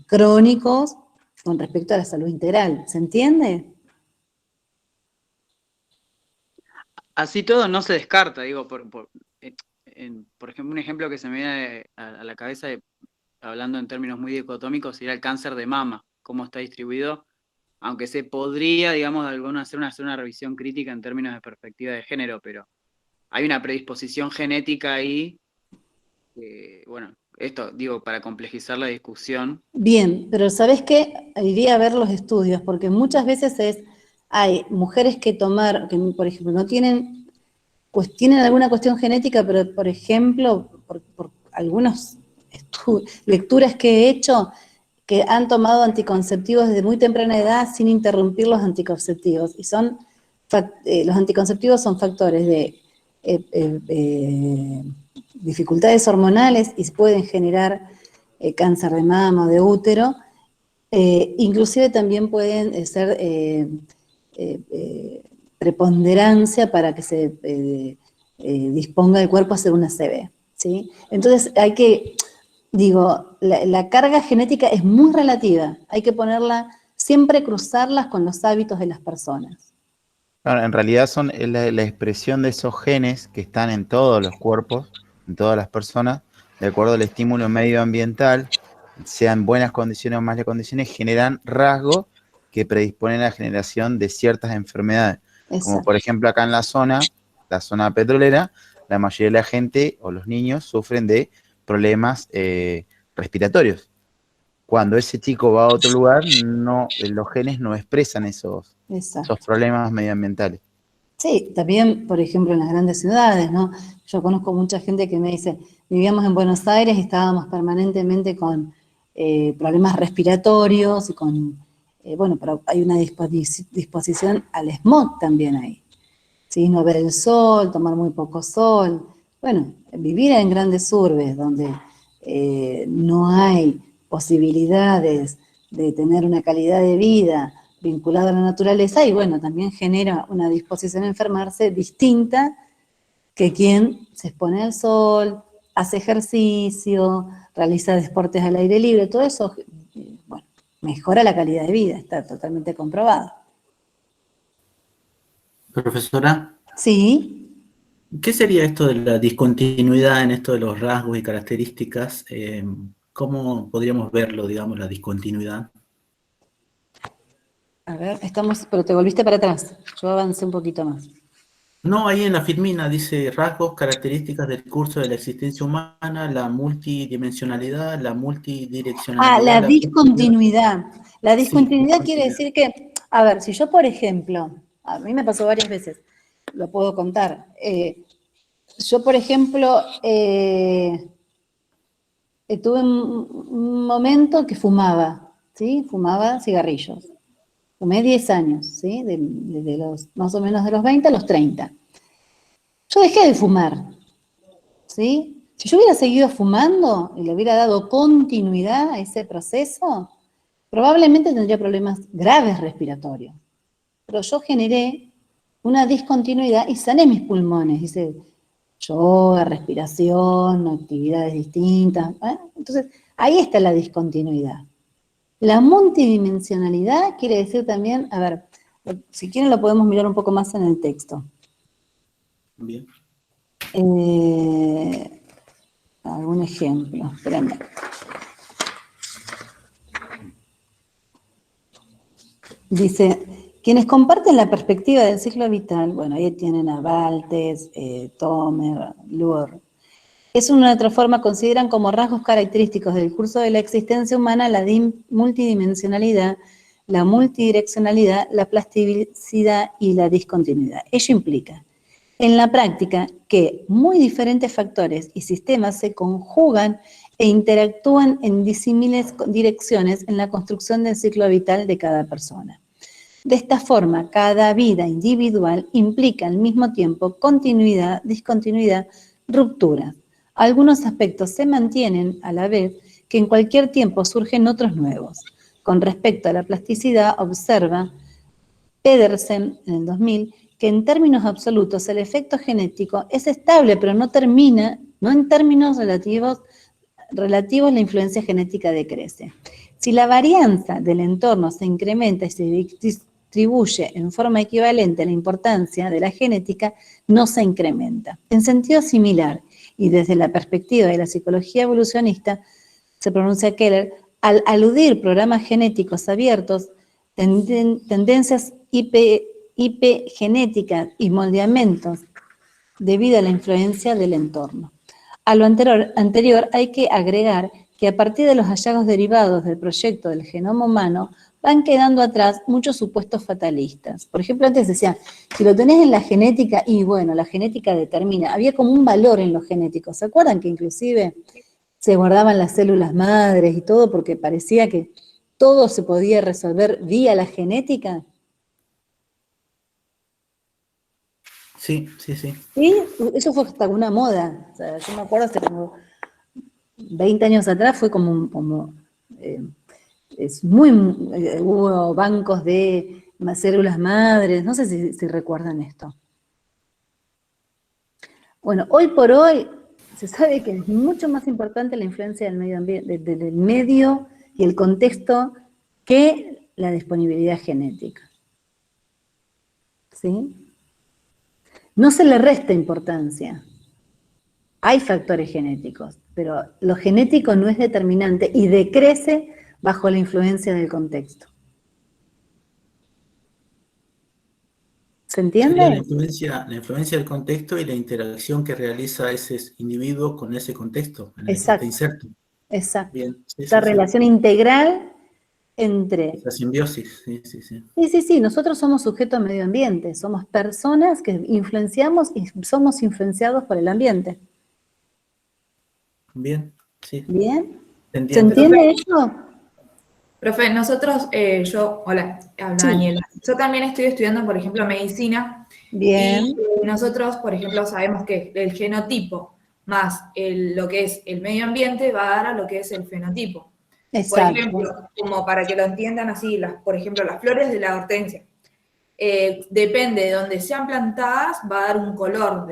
crónicos con respecto a la salud integral. ¿Se entiende? Así todo no se descarta, digo, por ejemplo, un ejemplo que se me viene a la cabeza, hablando en términos muy dicotómicos, sería el cáncer de mama, cómo está distribuido, aunque se podría, digamos, hacer una revisión crítica en términos de perspectiva de género, pero hay una predisposición genética ahí, bueno, esto, digo, para complejizar la discusión. Bien, pero ¿sabés qué? Iría a ver los estudios, porque muchas veces hay mujeres que por ejemplo, no tienen, pues tienen alguna cuestión genética, pero por ejemplo, por algunas lecturas que he hecho, que han tomado anticonceptivos desde muy temprana edad sin interrumpir los anticonceptivos. Y los anticonceptivos son factores de dificultades hormonales y pueden generar cáncer de mama o de útero. Inclusive también pueden ser preponderancia para que se disponga el cuerpo a hacer una CB, ¿sí? Entonces hay que, la carga genética es muy relativa, hay que siempre cruzarlas con los hábitos de las personas. Claro, en realidad son la expresión de esos genes que están en todos los cuerpos, en todas las personas, de acuerdo al estímulo medioambiental, sean buenas condiciones o malas condiciones, generan rasgos que predisponen a la generación de ciertas enfermedades. Exacto. Como por ejemplo acá en la zona petrolera, la mayoría de la gente o los niños sufren de problemas respiratorios. Cuando ese chico va a otro lugar, los genes no expresan esos problemas medioambientales. Sí, también, por ejemplo, en las grandes ciudades, ¿no? Yo conozco mucha gente que me dice, vivíamos en Buenos Aires y estábamos permanentemente con problemas respiratorios y con, pero hay una disposición al smog también ahí. ¿Sí? No ver el sol, tomar muy poco sol. Bueno, vivir en grandes urbes donde no hay posibilidades de tener una calidad de vida vinculada a la naturaleza, y bueno, también genera una disposición a enfermarse distinta que quien se expone al sol, hace ejercicio, realiza deportes al aire libre, todo eso, bueno, mejora la calidad de vida, está totalmente comprobado. Profesora. Sí. ¿Qué sería esto de la discontinuidad en esto de los rasgos y características? ¿Cómo podríamos verlo, digamos, la discontinuidad? A ver, pero te volviste para atrás. Yo avancé un poquito más. No, ahí en la Firmina dice rasgos, características del curso de la existencia humana, la multidimensionalidad, la multidireccionalidad. La discontinuidad. La discontinuidad quiere decir que, a ver, si yo, por ejemplo, a mí me pasó varias veces, lo puedo contar. Yo, por ejemplo, tuve un momento que fumaba, ¿sí? Fumaba cigarrillos. Fumé 10 años, ¿sí? De los, más o menos de los 20 a los 30. Yo dejé de fumar, ¿sí? Si yo hubiera seguido fumando y le hubiera dado continuidad a ese proceso, probablemente tendría problemas graves respiratorios. Pero yo generé una discontinuidad y sané mis pulmones. Hice yoga, respiración, actividades distintas. Entonces, ahí está la discontinuidad. La multidimensionalidad quiere decir también, a ver, si quieren lo podemos mirar un poco más en el texto. Bien. Algún ejemplo, espérenme. Dice, quienes comparten la perspectiva del ciclo vital, bueno, ahí tienen a Baltes, Tomer, Luhr. Es una otra forma, consideran como rasgos característicos del curso de la existencia humana la multidimensionalidad, la multidireccionalidad, la plasticidad y la discontinuidad. Ello implica, en la práctica, que muy diferentes factores y sistemas se conjugan e interactúan en disímiles direcciones en la construcción del ciclo vital de cada persona. De esta forma, cada vida individual implica al mismo tiempo continuidad, discontinuidad, ruptura. Algunos aspectos se mantienen a la vez que en cualquier tiempo surgen otros nuevos. Con respecto a la plasticidad, observa Pedersen en el 2000 que en términos absolutos el efecto genético es estable, pero no en términos relativos la influencia genética decrece. Si la varianza del entorno se incrementa y se distribuye en forma equivalente a la importancia de la genética, no se incrementa. En sentido similar, y desde la perspectiva de la psicología evolucionista, se pronuncia Keller, al aludir programas genéticos abiertos, tendencias genéticas y moldeamientos debido a la influencia del entorno. A lo anterior hay que agregar que a partir de los hallazgos derivados del proyecto del genoma humano, van quedando atrás muchos supuestos fatalistas. Por ejemplo, antes decían, si lo tenés en la genética, y bueno, la genética determina, había como un valor en lo genético. ¿Se acuerdan que inclusive se guardaban las células madres y todo porque parecía que todo se podía resolver vía la genética? Sí, sí, sí. Sí, eso fue hasta una moda. O sea, yo me acuerdo hace como 20 años atrás fue hubo bancos de células madres, no sé si recuerdan esto. Bueno, hoy por hoy se sabe que es mucho más importante la influencia del medio ambiente, del medio y el contexto que la disponibilidad genética. ¿Sí? No se le resta importancia. Hay factores genéticos, pero lo genético no es determinante y decrece bajo la influencia del contexto. ¿Se entiende? Sería la influencia del contexto y la interacción que realiza ese individuo con ese contexto en el que está inserto. Exacto. Bien. Sí, Esta sí, relación integral entre... La simbiosis, sí, sí, sí. Sí, nosotros somos sujetos medio ambiente, somos personas que influenciamos y somos influenciados por el ambiente. Bien, sí. ¿Bien? ¿Se ¿Se entiende eso? Profe, nosotros, hola, habla Sí. Daniela. Yo también estoy estudiando, por ejemplo, medicina. Bien. Y nosotros, por ejemplo, sabemos que el genotipo más lo que es el medio ambiente va a dar a lo que es el fenotipo. Por Exacto. ejemplo, como para que lo entiendan así, por ejemplo, las flores de la hortensia. Depende de donde sean plantadas, va a dar un color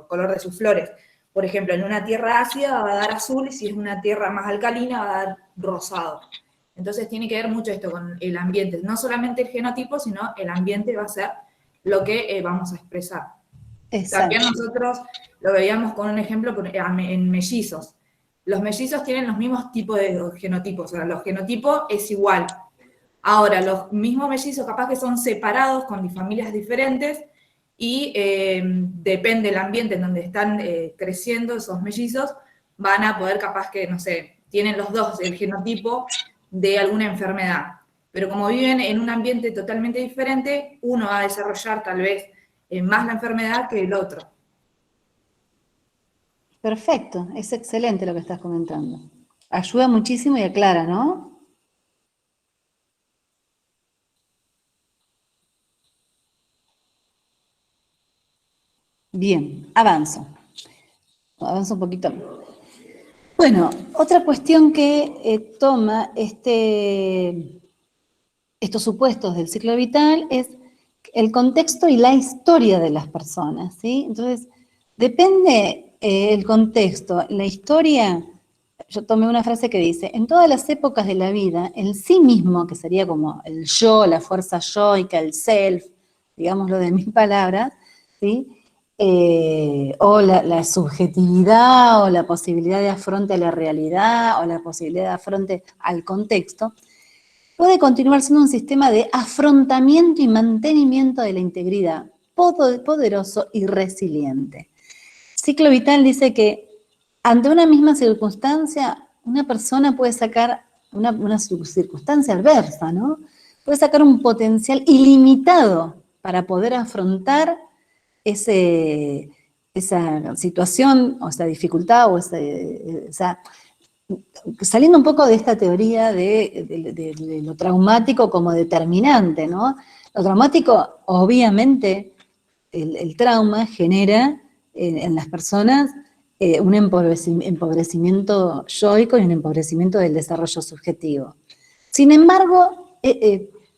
color de sus flores. Por ejemplo, en una tierra ácida va a dar azul, y si es una tierra más alcalina va a dar rosado. Entonces tiene que ver mucho esto con el ambiente. No solamente el genotipo, sino el ambiente va a ser lo que vamos a expresar. Exacto. También nosotros lo veíamos con un ejemplo en mellizos. Los mellizos tienen los mismos tipos de genotipos, o sea, los genotipos es igual. Ahora, los mismos mellizos capaz que son separados con familias diferentes y depende del ambiente en donde están creciendo esos mellizos, van a poder capaz que, no sé, tienen los dos el genotipo de alguna enfermedad. Pero como viven en un ambiente totalmente diferente, uno va a desarrollar tal vez más la enfermedad que el otro. Perfecto, es excelente lo que estás comentando. Ayuda muchísimo y aclara, ¿no? Bien, avanzo un poquito. Bueno, otra cuestión que toma estos supuestos del ciclo vital es el contexto y la historia de las personas, ¿sí? Entonces, depende el contexto, la historia. Yo tomé una frase que dice, en todas las épocas de la vida, el sí mismo, que sería como el yo, la fuerza yoica, el self, digámoslo de mis palabras, ¿sí? O la subjetividad, o la posibilidad de afronte a la realidad, o la posibilidad de afronte al contexto, puede continuar siendo un sistema de afrontamiento y mantenimiento de la integridad, poderoso y resiliente. Ciclo vital dice que ante una misma circunstancia, una persona puede sacar una circunstancia adversa, ¿no? Puede sacar un potencial ilimitado para poder afrontar esa situación, o esa dificultad, o esa, saliendo un poco de esta teoría de lo traumático como determinante, ¿no? Lo traumático, obviamente, el trauma genera en las personas un empobrecimiento yoico y un empobrecimiento del desarrollo subjetivo. Sin embargo,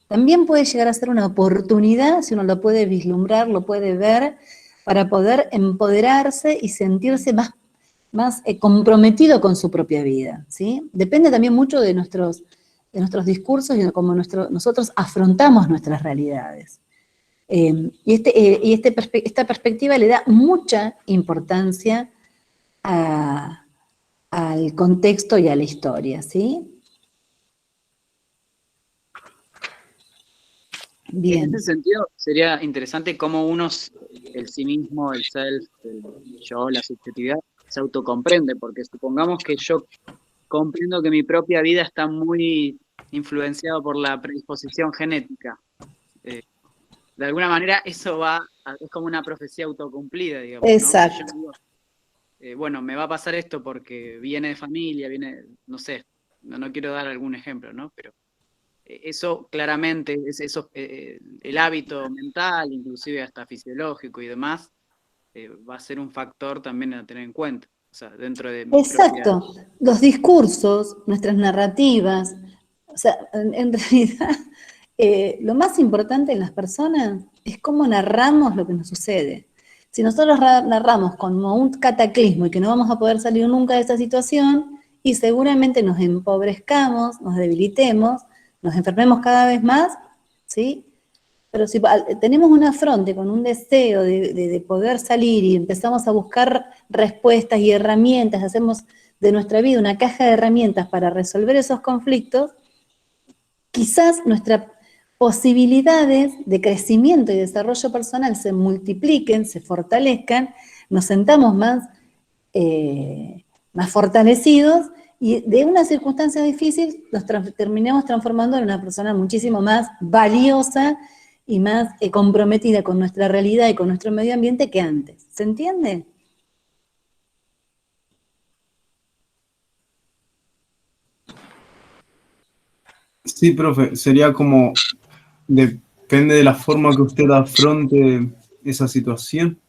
también puede llegar a ser una oportunidad, si uno lo puede vislumbrar, lo puede ver, para poder empoderarse y sentirse más comprometido con su propia vida, ¿sí? Depende también mucho de nuestros discursos y de cómo nosotros afrontamos nuestras realidades. Esta perspectiva le da mucha importancia al contexto y a la historia, ¿sí? Bien. En ese sentido, sería interesante cómo el sí mismo, el self, el yo, la subjetividad, se autocomprende, porque supongamos que yo comprendo que mi propia vida está muy influenciada por la predisposición genética. De alguna manera eso es como una profecía autocumplida, digamos, ¿no? Exacto. Si yo digo, bueno, me va a pasar esto porque viene de familia, no sé, no quiero dar algún ejemplo, ¿no? Pero eso claramente, el hábito mental, inclusive hasta fisiológico y demás, va a ser un factor también a tener en cuenta. O sea, dentro de mi Exacto. propia... Los discursos, nuestras narrativas, o sea, en realidad, lo más importante en las personas es cómo narramos lo que nos sucede. Si nosotros narramos como un cataclismo y que no vamos a poder salir nunca de esa situación, y seguramente nos empobrezcamos, nos debilitemos, nos enfermemos cada vez más, ¿sí? Pero si tenemos una fronte con un deseo de poder salir y empezamos a buscar respuestas y herramientas, hacemos de nuestra vida una caja de herramientas para resolver esos conflictos, quizás nuestras posibilidades de crecimiento y desarrollo personal se multipliquen, se fortalezcan, nos sentamos más fortalecidos y de una circunstancia difícil nos terminamos transformando en una persona muchísimo más valiosa y más comprometida con nuestra realidad y con nuestro medio ambiente que antes. ¿Se entiende? Sí, profe, sería como, depende de la forma que usted afronte esa situación.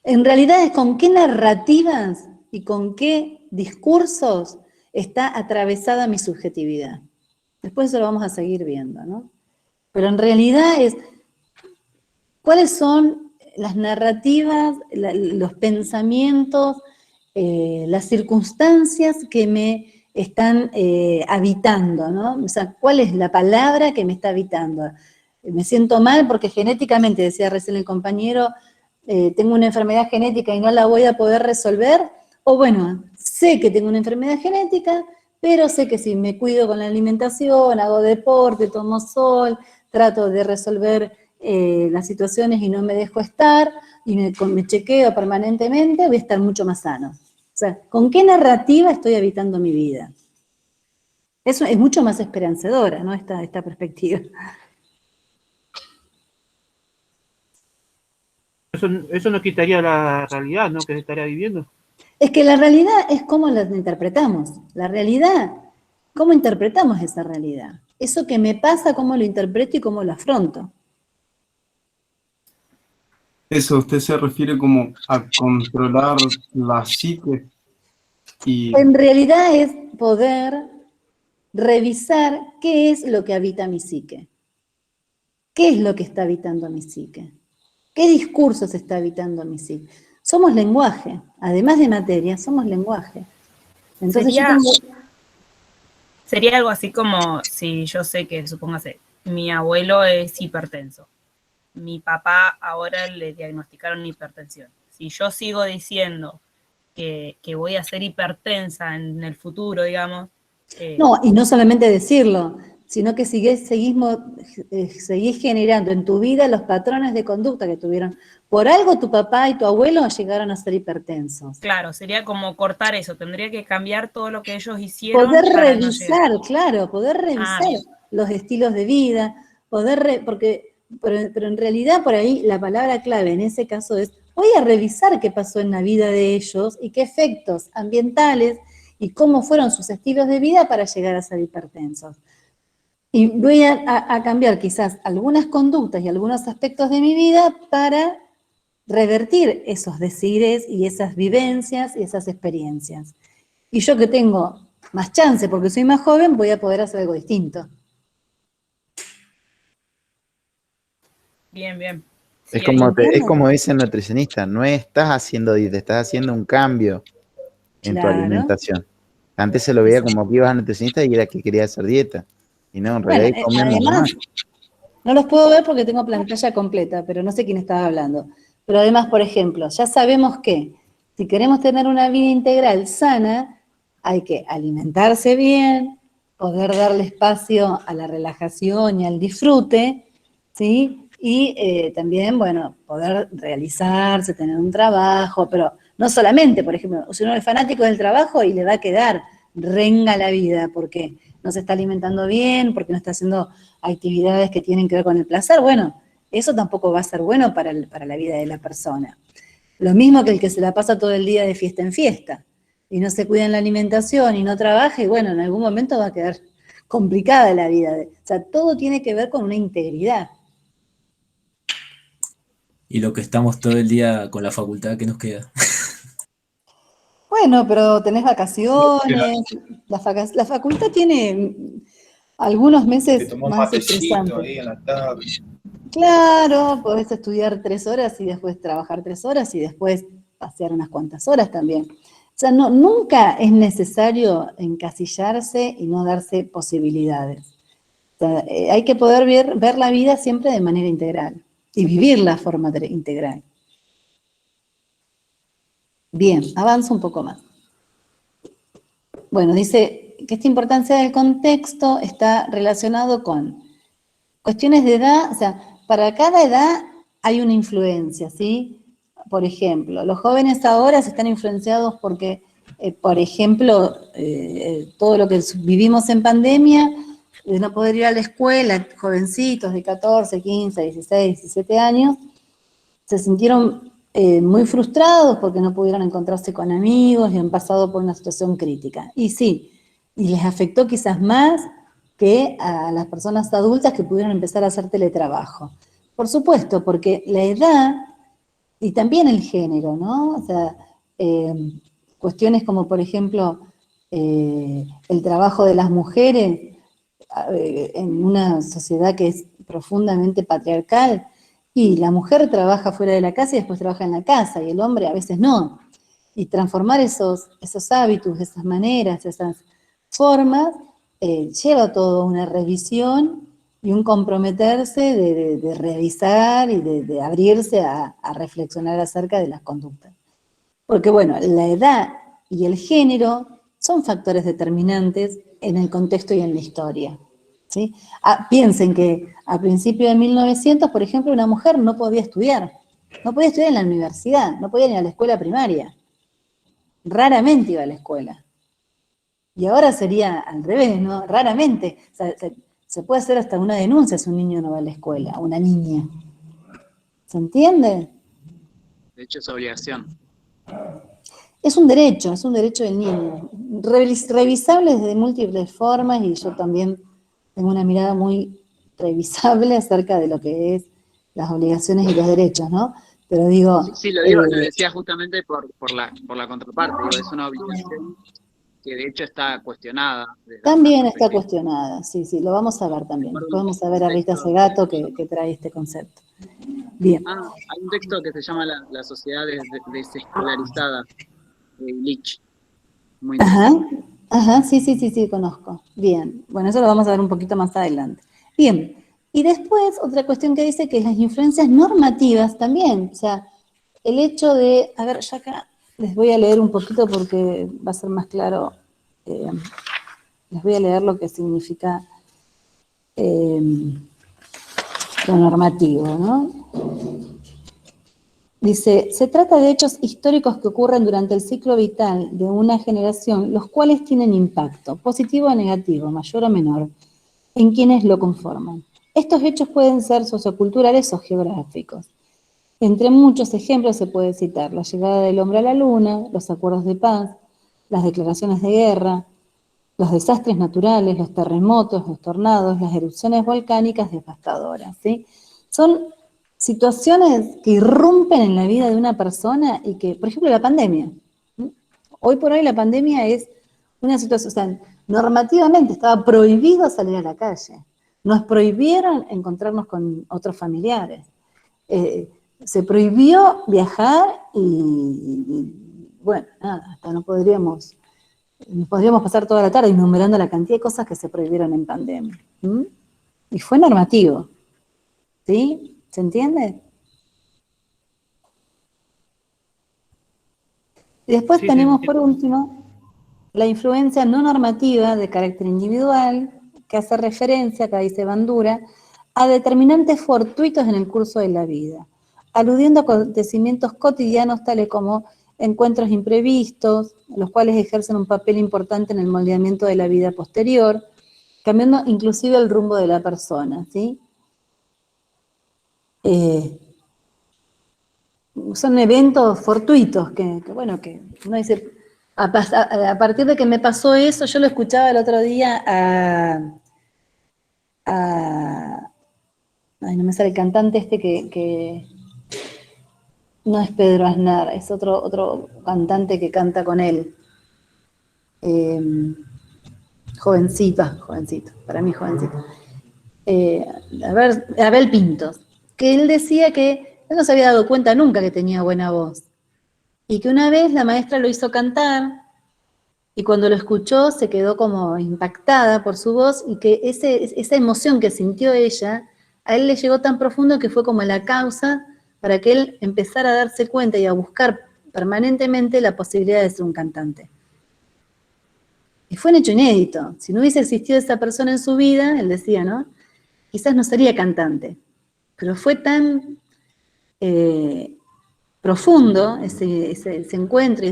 En realidad es con qué narrativas y con qué discursos está atravesada mi subjetividad. Después eso lo vamos a seguir viendo, ¿no? Pero en realidad es, ¿cuáles son las narrativas, los pensamientos, las circunstancias que me están habitando, ¿no? O sea, ¿cuál es la palabra que me está habitando? Me siento mal porque genéticamente, decía recién el compañero, tengo una enfermedad genética y no la voy a poder resolver, o bueno, sé que tengo una enfermedad genética, pero sé que si me cuido con la alimentación, hago deporte, tomo sol, trato de resolver las situaciones y no me dejo estar, y me chequeo permanentemente, voy a estar mucho más sano. O sea, ¿con qué narrativa estoy habitando mi vida? Eso es mucho más esperanzadora, ¿no? Esta perspectiva. Eso no quitaría la realidad, ¿no? Que se estaría viviendo. Es que la realidad es cómo la interpretamos. La realidad, ¿cómo interpretamos esa realidad? Eso que me pasa, cómo lo interpreto y cómo lo afronto. Eso, usted se refiere como a controlar la psique y... En realidad es poder revisar qué es lo que habita mi psique. ¿Qué es lo que está habitando mi psique? ¿Qué discursos está habitando mi psique? Somos lenguaje, además de materia, somos lenguaje. Entonces sería algo así como si yo sé que, supóngase, mi abuelo es hipertenso. Mi papá ahora le diagnosticaron hipertensión. Si yo sigo diciendo que voy a ser hipertensa en el futuro, digamos... No, y no solamente decirlo, sino que seguís generando en tu vida los patrones de conducta que tuvieron. Por algo tu papá y tu abuelo llegaron a ser hipertensos. Claro, sería como cortar eso, tendría que cambiar todo lo que ellos hicieron Poder para no llegar. revisar, claro, poder revisar bien. los estilos de vida, pero en realidad por ahí la palabra clave en ese caso es, voy a revisar qué pasó en la vida de ellos y qué efectos ambientales y cómo fueron sus estilos de vida para llegar a ser hipertensos. Y voy a cambiar quizás algunas conductas y algunos aspectos de mi vida para revertir esos decires y esas vivencias y esas experiencias. Y yo que tengo más chance porque soy más joven, voy a poder hacer algo distinto. Bien, bien. Es Sí, como dice el nutricionista, no estás haciendo dieta, estás haciendo un cambio en tu Claro. alimentación. Antes se lo veía como que ibas al nutricionista y era que quería hacer dieta. Y no, en realidad Bueno, comemos además, más. no los puedo ver porque tengo pantalla completa, pero no sé quién estaba hablando. Pero además, por ejemplo, ya sabemos que si queremos tener una vida integral sana, hay que alimentarse bien, poder darle espacio a la relajación y al disfrute, ¿sí? Y también, bueno, poder realizarse, tener un trabajo, pero no solamente, por ejemplo, si uno es fanático del trabajo y le va a quedar renga la vida porque no se está alimentando bien, porque no está haciendo actividades que tienen que ver con el placer, bueno, eso tampoco va a ser bueno para la vida de la persona. Lo mismo que el que se la pasa todo el día de fiesta en fiesta y no se cuida en la alimentación y no trabaja, y bueno, en algún momento va a quedar complicada la vida. O sea, todo tiene que ver con una integridad. Y lo que estamos todo el día con la facultad que nos queda. Bueno, pero tenés vacaciones, la facultad tiene algunos Te meses tomó un más matecito estresantes. ahí en la tarde. Claro, podés estudiar 3 horas y después trabajar 3 horas y después pasear unas cuantas horas también. O sea, nunca es necesario encasillarse y no darse posibilidades. O sea, hay que poder ver la vida siempre de manera integral y vivirla de forma integral. Bien, avanzo un poco más. Bueno, dice que esta importancia del contexto está relacionado con cuestiones de edad, o sea, para cada edad hay una influencia, ¿sí? Por ejemplo, los jóvenes ahora se están influenciados porque, por ejemplo, todo lo que vivimos en pandemia, de no poder ir a la escuela, jovencitos de 14, 15, 16, 17 años, se sintieron muy frustrados porque no pudieron encontrarse con amigos y han pasado por una situación crítica. Y sí, y les afectó quizás más que a las personas adultas que pudieron empezar a hacer teletrabajo. Por supuesto, porque la edad y también el género, ¿no? O sea, cuestiones como, por ejemplo, el trabajo de las mujeres en una sociedad que es profundamente patriarcal, y la mujer trabaja fuera de la casa y después trabaja en la casa, y el hombre a veces no. Y transformar esos hábitos, esas maneras, esas formas, lleva toda una revisión y un comprometerse de revisar y de abrirse a reflexionar acerca de las conductas. Porque bueno, la edad y el género son factores determinantes en el contexto y en la historia. ¿Sí? Piensen que a principios de 1900, por ejemplo, una mujer no podía estudiar en la universidad, no podía ir a la escuela primaria. Raramente iba a la escuela. Y ahora sería al revés, ¿no? Raramente. O sea, se puede hacer hasta una denuncia si un niño no va a la escuela, una niña. ¿Se entiende? De hecho, es obligación. Es un derecho del niño. Revisable de múltiples formas, y yo también tengo una mirada muy revisable acerca de lo que es las obligaciones y los derechos, ¿no? Pero digo... Sí, lo decía justamente por la contraparte. Digo, es una obligación que de hecho está cuestionada. También está cuestionada, sí, lo vamos a ver también. Vamos a ver a Rita Segato que trae este concepto. Bien. Hay un texto que se llama La sociedad desescolarizada, de Leach. Muy interesante. Ajá, sí, conozco. Bien, bueno, eso lo vamos a ver un poquito más adelante. Bien, y después otra cuestión que dice que las influencias normativas también, o sea, el hecho de, a ver, ya acá les voy a leer un poquito porque va a ser más claro, les voy a leer lo que significa lo normativo, ¿no? Dice, se trata de hechos históricos que ocurren durante el ciclo vital de una generación, los cuales tienen impacto, positivo o negativo, mayor o menor, en quienes lo conforman. Estos hechos pueden ser socioculturales o geográficos. Entre muchos ejemplos se puede citar la llegada del hombre a la luna, los acuerdos de paz, las declaraciones de guerra, los desastres naturales, los terremotos, los tornados, las erupciones volcánicas devastadoras, ¿sí? Son situaciones que irrumpen en la vida de una persona y que, por ejemplo, la pandemia. Hoy por hoy la pandemia es una situación, o sea, normativamente estaba prohibido salir a la calle. Nos prohibieron encontrarnos con otros familiares. Se prohibió viajar y bueno, nada, hasta nos podríamos pasar toda la tarde enumerando la cantidad de cosas que se prohibieron en pandemia. Y fue normativo. ¿Sí? ¿Se entiende? Y después Sí, tenemos, sí. por último, la influencia no normativa de carácter individual, que hace referencia, acá dice Bandura, a determinantes fortuitos en el curso de la vida, aludiendo a acontecimientos cotidianos tales como encuentros imprevistos, los cuales ejercen un papel importante en el moldeamiento de la vida posterior, cambiando inclusive el rumbo de la persona, ¿sí? Son eventos fortuitos que bueno, que uno dice, a partir de que me pasó eso, yo lo escuchaba el otro día ay, no me sale el cantante este que no es Pedro Aznar, es otro cantante que canta con él. Jovencito, para mí jovencito. Abel Pintos, que él decía que él no se había dado cuenta nunca que tenía buena voz, y que una vez la maestra lo hizo cantar, y cuando lo escuchó se quedó como impactada por su voz, y que esa emoción que sintió ella, a él le llegó tan profundo que fue como la causa para que él empezara a darse cuenta y a buscar permanentemente la posibilidad de ser un cantante. Y fue un hecho inédito. Si no hubiese existido esa persona en su vida, él decía, ¿no? Quizás no sería cantante. Pero fue tan profundo ese encuentro,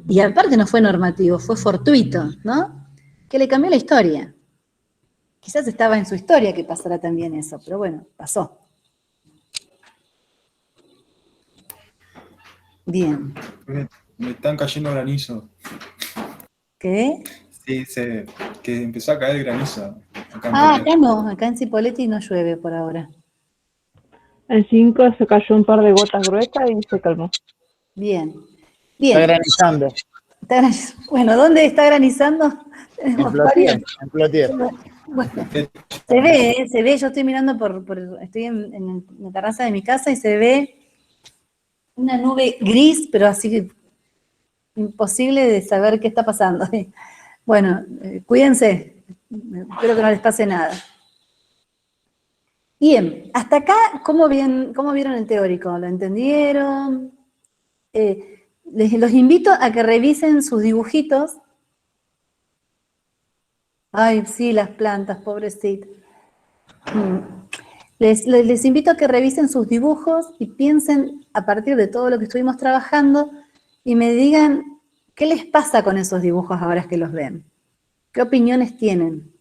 y aparte no fue normativo, fue fortuito, ¿no? Que le cambió la historia. Quizás estaba en su historia que pasara también eso, pero bueno, pasó. Bien. Me están cayendo granizo. ¿Qué? Sí, que empezó a caer granizo. Acá en Ah, Polié. acá no, acá en Cipolletti no llueve por ahora. En 5 se cayó un par de gotas gruesas y se calmó. Bien. Está granizando. Bueno, ¿dónde está granizando? Tenemos varios. En Plotier. Bueno, se ve, yo estoy mirando estoy en la terraza de mi casa y se ve una nube gris, pero así imposible de saber qué está pasando. Bueno, cuídense, espero que no les pase nada. Bien, hasta acá, ¿cómo vieron el teórico? ¿Lo entendieron? Los invito a que revisen sus dibujitos. Ay, sí, las plantas, pobrecitas. Les invito a que revisen sus dibujos y piensen a partir de todo lo que estuvimos trabajando y me digan qué les pasa con esos dibujos ahora que los ven. ¿Qué opiniones tienen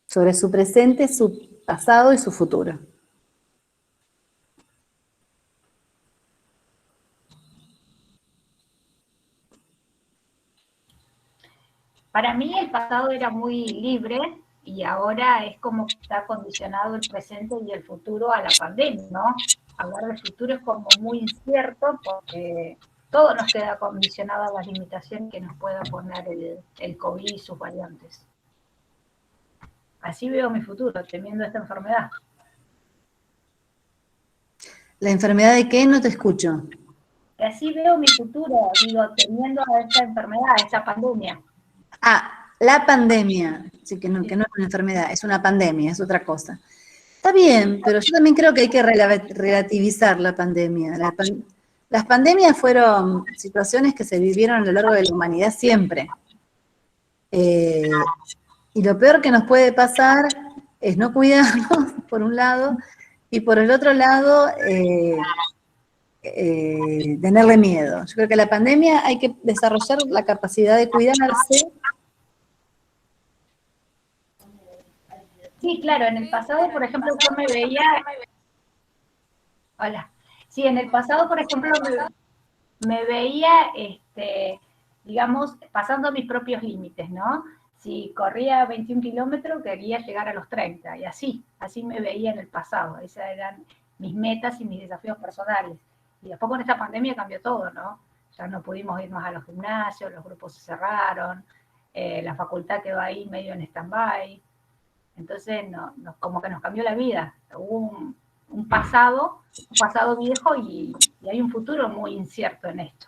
sobre su presente, su pasado y su futuro? Para mí el pasado era muy libre y ahora es como que está condicionado el presente y el futuro a la pandemia, ¿no? Hablar del futuro es como muy incierto porque todo nos queda condicionado a las limitaciones que nos pueda poner el COVID y sus variantes. Así veo mi futuro, temiendo esta enfermedad. ¿La enfermedad de qué? No te escucho. Que así veo mi futuro, digo, temiendo a esta enfermedad, a esta pandemia. Ah, la pandemia. Sí, que no es una enfermedad, es una pandemia, es otra cosa. Está bien, pero yo también creo que hay que relativizar la pandemia. Las pandemias fueron situaciones que se vivieron a lo largo de la humanidad siempre. Y lo peor que nos puede pasar es no cuidarnos, por un lado, y por el otro lado, tenerle miedo. Yo creo que la pandemia hay que desarrollar la capacidad de cuidarse. Sí, claro, en el pasado, por ejemplo, yo me veía... Hola. Sí, en el pasado, por ejemplo, me veía, digamos, pasando mis propios límites, ¿no? Si corría 21 kilómetros, quería llegar a los 30, y así me veía en el pasado. Esas eran mis metas y mis desafíos personales. Y después con esta pandemia cambió todo, ¿no? Ya no pudimos ir más a los gimnasios, los grupos se cerraron, la facultad quedó ahí medio en stand-by. Entonces, como que nos cambió la vida. Hubo un pasado viejo y hay un futuro muy incierto en esto.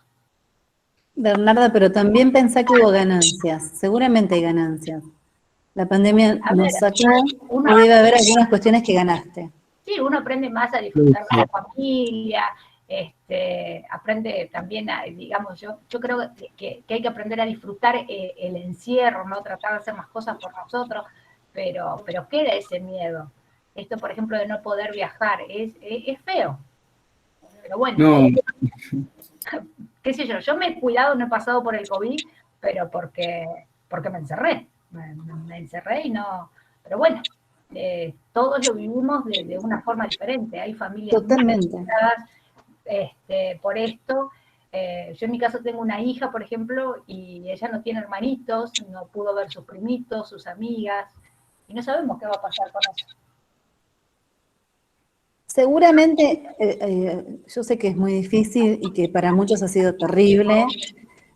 Bernarda, pero también pensá que hubo ganancias, seguramente hay ganancias. La pandemia nos sacó, debe haber algunas cuestiones que ganaste. Sí, uno aprende más a disfrutar de la familia, aprende también a, digamos, yo creo que hay que aprender a disfrutar el encierro, ¿no? Tratar de hacer más cosas por nosotros, pero queda ese miedo. Esto, por ejemplo, de no poder viajar, es feo. Pero bueno, No, qué sé yo me he cuidado, no he pasado por el COVID, pero porque me encerré. Me encerré y no... Pero bueno, todos lo vivimos de una forma diferente. Hay familias totalmente muy afectadas, por esto. Yo en mi caso tengo una hija, por ejemplo, y ella no tiene hermanitos, no pudo ver sus primitos, sus amigas, y no sabemos qué va a pasar con eso. Seguramente, yo sé que es muy difícil y que para muchos ha sido terrible,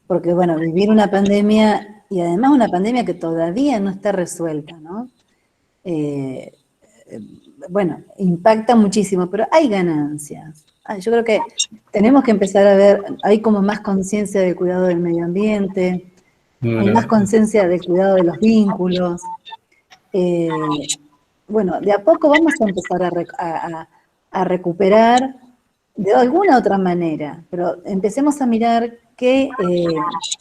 porque bueno, vivir una pandemia, y además una pandemia que todavía no está resuelta, ¿no? Bueno, impacta muchísimo, pero hay ganancias. Yo creo que tenemos que empezar a ver, hay como más conciencia del cuidado del medio ambiente, hay más conciencia del cuidado de los vínculos. Bueno, de a poco vamos a empezar a recuperar de alguna otra manera, pero empecemos a mirar qué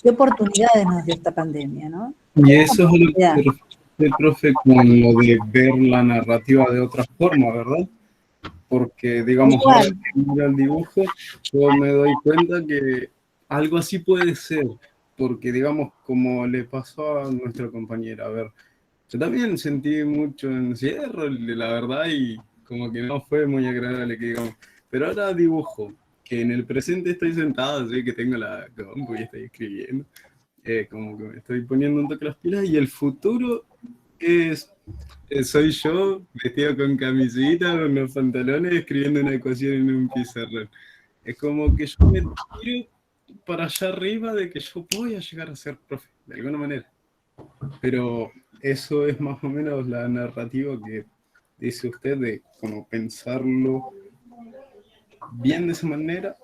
oportunidades nos dio esta pandemia, ¿no? y eso es lo que se refiere, profe, con lo de ver la narrativa de otra forma, ¿verdad? Porque, digamos, ahora que miro el dibujo, yo me doy cuenta que algo así puede ser, porque, digamos, como le pasó a nuestra compañera, a ver, yo también sentí mucho encierro, la verdad, y como que no fue muy agradable, que digamos, pero ahora dibujo, que en el presente estoy sentado, así que tengo la compu y estoy escribiendo, como que me estoy poniendo un toque las pilas, y el futuro es... soy yo, vestido con camisita, con los pantalones, escribiendo una ecuación en un pizarrón. Es como que yo me tiro para allá arriba de que yo voy a llegar a ser profe, de alguna manera. Pero eso es más o menos la narrativa que dice usted de como pensarlo bien de esa manera,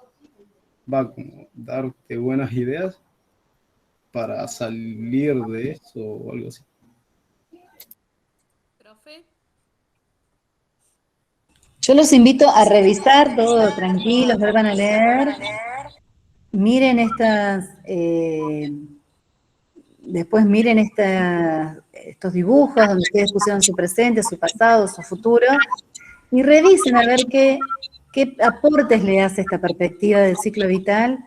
va a como darte buenas ideas para salir de eso o algo así. Yo los invito a revisar todo tranquilos, vuelvan a leer, miren después miren estos dibujos donde ustedes pusieron su presente, su pasado, su futuro, y revisen a ver qué aportes le hace esta perspectiva del ciclo vital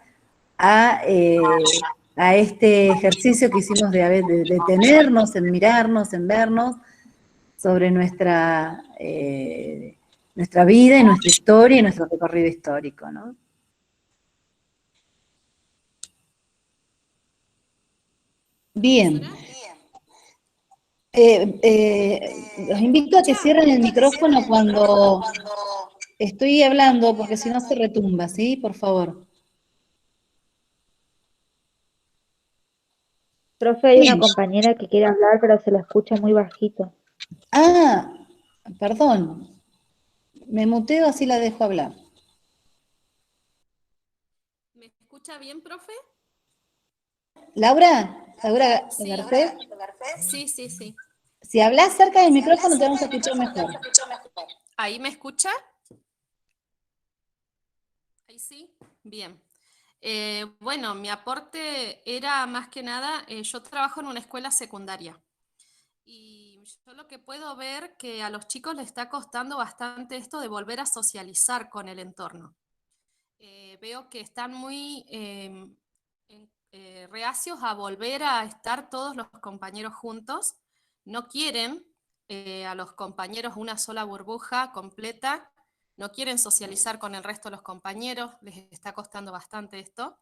a este ejercicio que hicimos de detenernos, en mirarnos, en vernos sobre nuestra vida y nuestra historia y nuestro recorrido histórico, ¿no? Bien. Los invito a que cierren el micrófono cuando estoy hablando, porque si no se retumba, ¿sí? Por favor. Profe, hay una compañera que quiere hablar, pero se la escucha muy bajito. Ah, perdón. Me muteo, así la dejo hablar. ¿Me escucha bien, profe? ¿Laura Sí. Garcés? Sí, sí, sí. Si hablas cerca del micrófono te vamos a escuchar mejor. ¿Ahí me escucha? Ahí sí. Bien. Bueno, mi aporte era más que nada, yo trabajo en una escuela secundaria Y yo lo que puedo ver que a los chicos les está costando bastante esto de volver a socializar con el entorno. Veo que están muy reacios a volver a estar todos los compañeros juntos, no quieren a los compañeros una sola burbuja completa, no quieren socializar con el resto de los compañeros, les está costando bastante esto,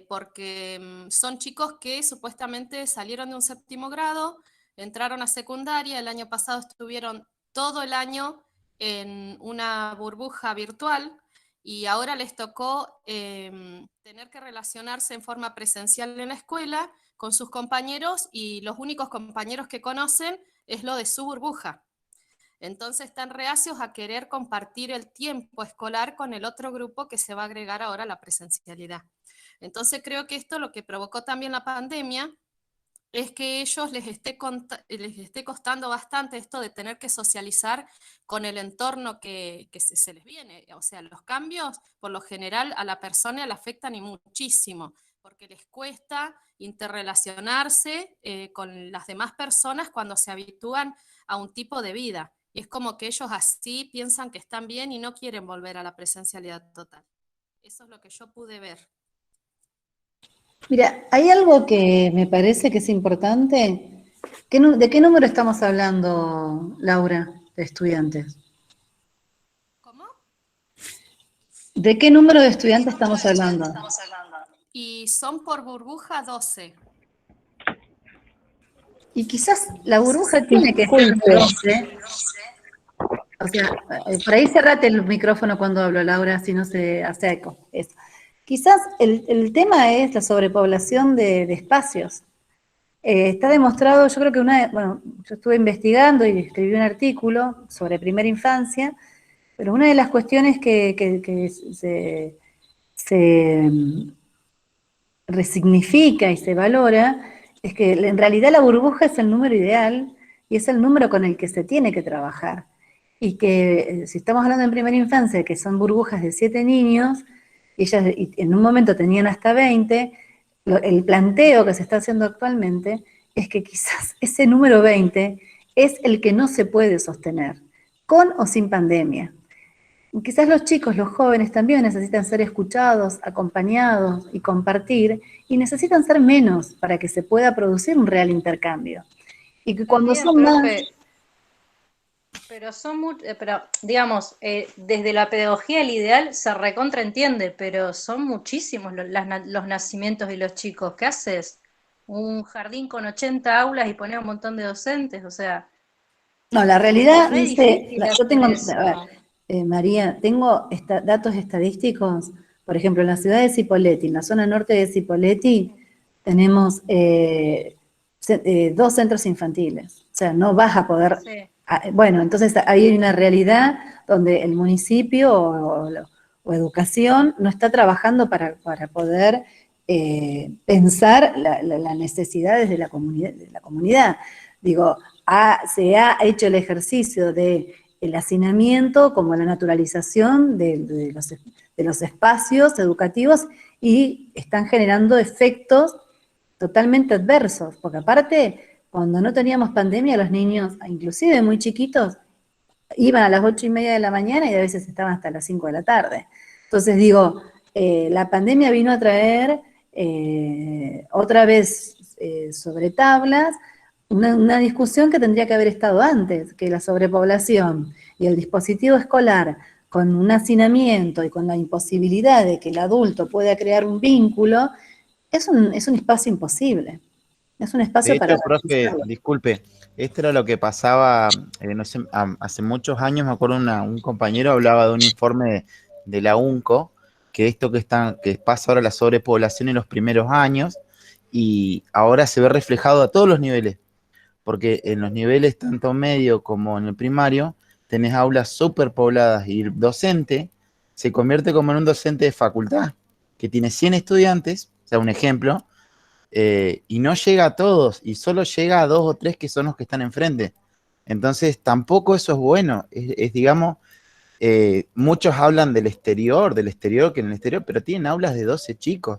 porque son chicos que supuestamente salieron de un 7º grado, entraron a secundaria, el año pasado estuvieron todo el año en una burbuja virtual, y ahora les tocó tener que relacionarse en forma presencial en la escuela con sus compañeros, y los únicos compañeros que conocen es lo de su burbuja. Entonces están reacios a querer compartir el tiempo escolar con el otro grupo que se va a agregar ahora a la presencialidad. Entonces creo que esto lo que provocó también la pandemia es que a ellos les esté costando bastante esto de tener que socializar con el entorno que se les viene. O sea, los cambios, por lo general, a la persona le afectan y muchísimo, porque les cuesta interrelacionarse con las demás personas cuando se habitúan a un tipo de vida. Y es como que ellos así piensan que están bien y no quieren volver a la presencialidad total. Eso es lo que yo pude ver. Mira, hay algo que me parece que es importante. ¿De qué número estamos hablando, Laura, de estudiantes? ¿Cómo? ¿De qué número de estudiantes estamos hablando? Y son por burbuja 12. Y quizás la burbuja tiene que ser 12. O sea, por ahí cerrate el micrófono cuando hablo, Laura, si no se hace eco. Eso. Quizás el tema es la sobrepoblación de espacios. Está demostrado, yo creo que yo estuve investigando y escribí un artículo sobre primera infancia, pero una de las cuestiones que se resignifica y se valora es que en realidad la burbuja es el número ideal y es el número con el que se tiene que trabajar. Y que si estamos hablando en primera infancia, que son burbujas de 7 niños, ellas en un momento tenían hasta 20, el planteo que se está haciendo actualmente es que quizás ese número 20 es el que no se puede sostener, con o sin pandemia. Y quizás los chicos, los jóvenes también necesitan ser escuchados, acompañados y compartir, y necesitan ser menos para que se pueda producir un real intercambio. Y que cuando son más... Pero digamos, desde la pedagogía el ideal se recontraentiende, pero son muchísimos los nacimientos y los chicos. ¿Qué haces? Un jardín con 80 aulas y poner un montón de docentes, o sea... No, la realidad dice, yo tengo, a ver, María, tengo datos estadísticos, por ejemplo, en la ciudad de Cipolletti, en la zona norte de Cipolletti, tenemos 2 centros infantiles, o sea, no vas a poder... sí. Bueno, entonces hay una realidad donde el municipio o educación no está trabajando para poder pensar las necesidades de la comunidad. Digo, se ha hecho el ejercicio del hacinamiento como la naturalización de los espacios educativos y están generando efectos totalmente adversos, porque aparte... Cuando no teníamos pandemia, los niños, inclusive muy chiquitos, iban a las 8:30 de la mañana y a veces estaban hasta las 5 de la tarde. Entonces digo, la pandemia vino a traer otra vez sobre tablas una discusión que tendría que haber estado antes, que la sobrepoblación y el dispositivo escolar con un hacinamiento y con la imposibilidad de que el adulto pueda crear un vínculo, es un espacio imposible. Es un espacio De para... hecho, profe, disculpe, esto era lo que pasaba, no sé, hace muchos años, me acuerdo un compañero hablaba de un informe de la UNCO, que esto que pasa ahora la sobrepoblación en los primeros años, y ahora se ve reflejado a todos los niveles, porque en los niveles tanto medio como en el primario, tenés aulas superpobladas y el docente se convierte como en un docente de facultad, que tiene 100 estudiantes, o sea, un ejemplo, y no llega a todos, y solo llega a 2 o 3 que son los que están enfrente. Entonces, tampoco eso es bueno. Digamos, muchos hablan del exterior, que en el exterior, pero tienen aulas de 12 chicos.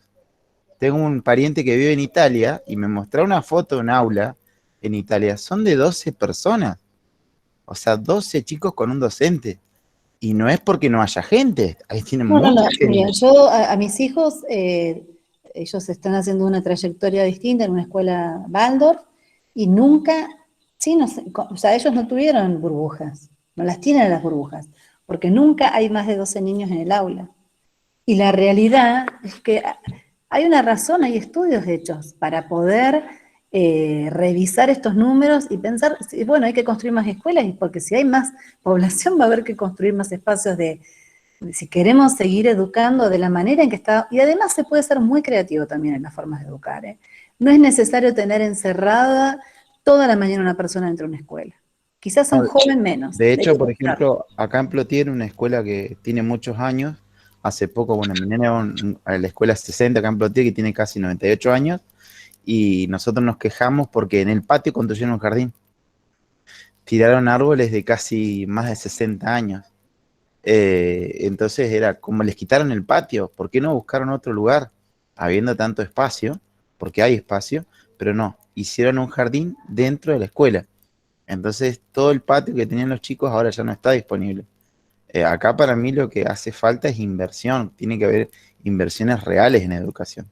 Tengo un pariente que vive en Italia y me mostró una foto de un aula en Italia son de 12 personas. O sea, 12 chicos con un docente. Y no es porque no haya gente, ahí tienen mucha gente. Mira, yo a mis hijos, ellos están haciendo una trayectoria distinta en una escuela Waldorf y nunca, sí, no sé, o sea, ellos no tuvieron burbujas, no las tienen las burbujas, porque nunca hay más de 12 niños en el aula. Y la realidad es que hay una razón, hay estudios hechos para poder revisar estos números y pensar, bueno, hay que construir más escuelas, porque si hay más población va a haber que construir más espacios si queremos seguir educando de la manera en que está, y además se puede ser muy creativo también en las formas de educar, ¿eh? No es necesario tener encerrada toda la mañana una persona dentro de una escuela. Quizás a un joven menos. De hecho, por ejemplo, acá en Plotier, una escuela que tiene muchos años, hace poco, bueno, mi nene va a la escuela 60 acá en Plotier, que tiene casi 98 años, y nosotros nos quejamos porque en el patio construyeron un jardín. Tiraron árboles de casi más de 60 años. Entonces era como les quitaron el patio, ¿por qué no buscaron otro lugar? Habiendo tanto espacio, porque hay espacio, pero no, hicieron un jardín dentro de la escuela. Entonces todo el patio que tenían los chicos ahora ya no está disponible. Acá para mí lo que hace falta es inversión, tiene que haber inversiones reales en educación.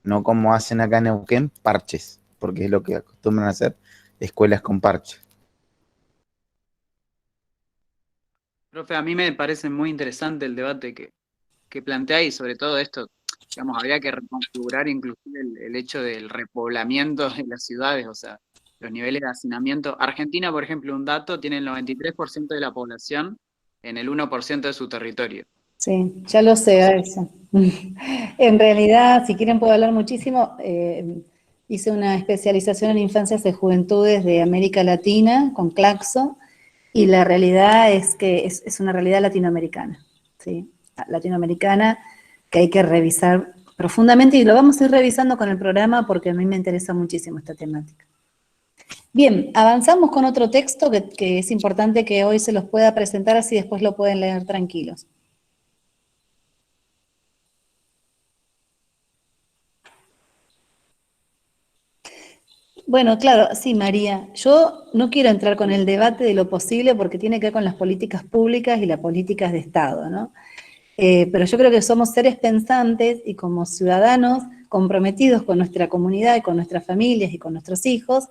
No como hacen acá en Neuquén, parches, porque es lo que acostumbran a hacer escuelas con parches. Profe, a mí me parece muy interesante el debate que plantea y sobre todo esto, digamos, habría que reconfigurar inclusive el hecho del repoblamiento de las ciudades, o sea, los niveles de hacinamiento. Argentina, por ejemplo, un dato, tiene el 93% de la población en el 1% de su territorio. Sí, ya lo sé, a eso. En realidad, si quieren puedo hablar muchísimo. Hice una especialización en infancias y juventudes de América Latina con Claxo, y la realidad es que es una realidad latinoamericana, ¿sí? Latinoamericana que hay que revisar profundamente, y lo vamos a ir revisando con el programa porque a mí me interesa muchísimo esta temática. Bien, avanzamos con otro texto que es importante que hoy se los pueda presentar, así después lo pueden leer tranquilos. Bueno, claro, sí, María. Yo no quiero entrar con el debate de lo posible porque tiene que ver con las políticas públicas y las políticas de Estado, ¿no? Pero yo creo que somos seres pensantes y como ciudadanos comprometidos con nuestra comunidad y con nuestras familias y con nuestros hijos,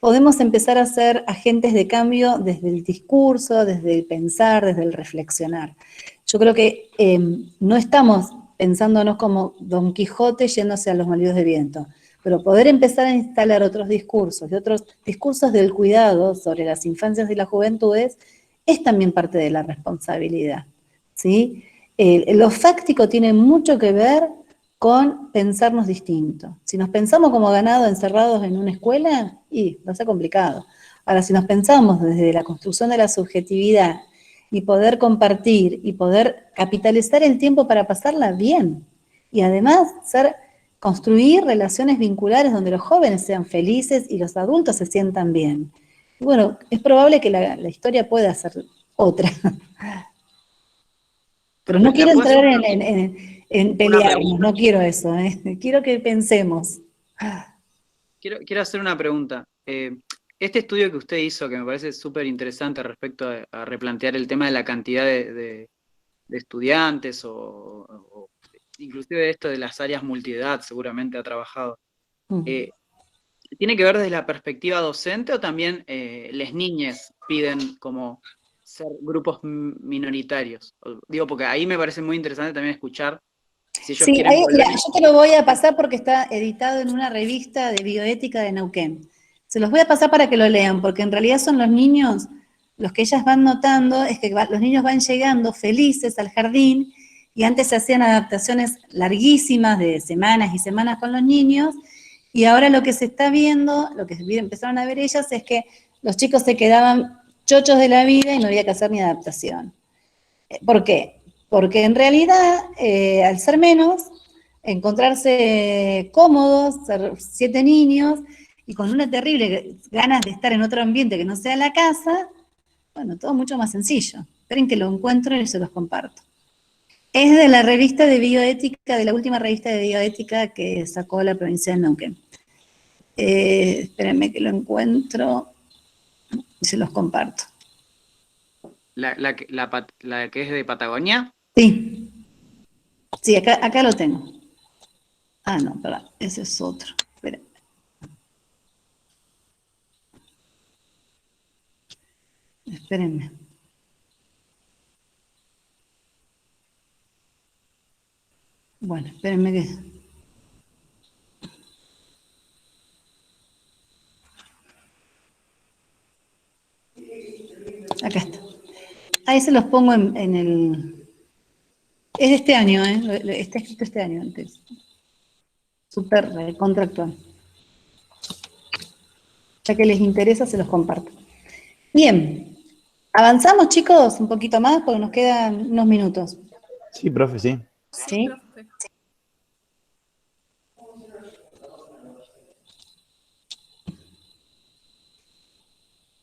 podemos empezar a ser agentes de cambio desde el discurso, desde el pensar, desde el reflexionar. Yo creo que no estamos pensándonos como Don Quijote yéndose a los molinos de viento, pero poder empezar a instalar otros discursos y otros discursos del cuidado sobre las infancias y las juventudes es también parte de la responsabilidad, ¿sí? Lo fáctico tiene mucho que ver con pensarnos distinto. Si nos pensamos como ganado encerrados en una escuela, va a ser complicado. Ahora, si nos pensamos desde la construcción de la subjetividad y poder compartir y poder capitalizar el tiempo para pasarla bien, y además construir relaciones vinculares donde los jóvenes sean felices y los adultos se sientan bien. Y bueno, es probable que la historia pueda ser otra. Pero no quiero entrar en pelearnos, no quiero eso, quiero que pensemos. Quiero hacer una pregunta. Este estudio que usted hizo, que me parece súper interesante respecto a replantear el tema de la cantidad de estudiantes o inclusive esto de las áreas multiedad, seguramente ha trabajado. ¿Tiene que ver desde la perspectiva docente o también las niñas piden como ser grupos minoritarios? Digo, porque ahí me parece muy interesante también escuchar si ellos quieren mira, yo te lo voy a pasar porque está editado en una revista de bioética de Neuquén. Se los voy a pasar para que lo lean, porque en realidad son los niños, los que ellas van notando, es que los niños van llegando felices al jardín, y antes se hacían adaptaciones larguísimas de semanas y semanas con los niños, y ahora lo que se está viendo, lo que empezaron a ver ellas, es que los chicos se quedaban chochos de la vida y no había que hacer ni adaptación. ¿Por qué? Porque en realidad, al ser menos, encontrarse cómodos, ser 7 niños, y con una terrible ganas de estar en otro ambiente que no sea la casa, bueno, todo mucho más sencillo. Esperen que lo encuentro y se los comparto. Es de la revista de bioética, de la última revista de bioética que sacó la provincia de Neuquén. Espérenme que lo encuentro y se los comparto. ¿La que es de Patagonia? Sí, sí, acá lo tengo. Ah, no, perdón, ese es otro. Espera. Espérenme. Bueno, espérenme que... Acá está. Ahí se los pongo en el... Es de este año, ¿eh? Está escrito este año antes. Súper contractual. Ya que les interesa, se los comparto. Bien. ¿Avanzamos, chicos? Un poquito más, porque nos quedan unos minutos. Sí, profe, sí. ¿Sí?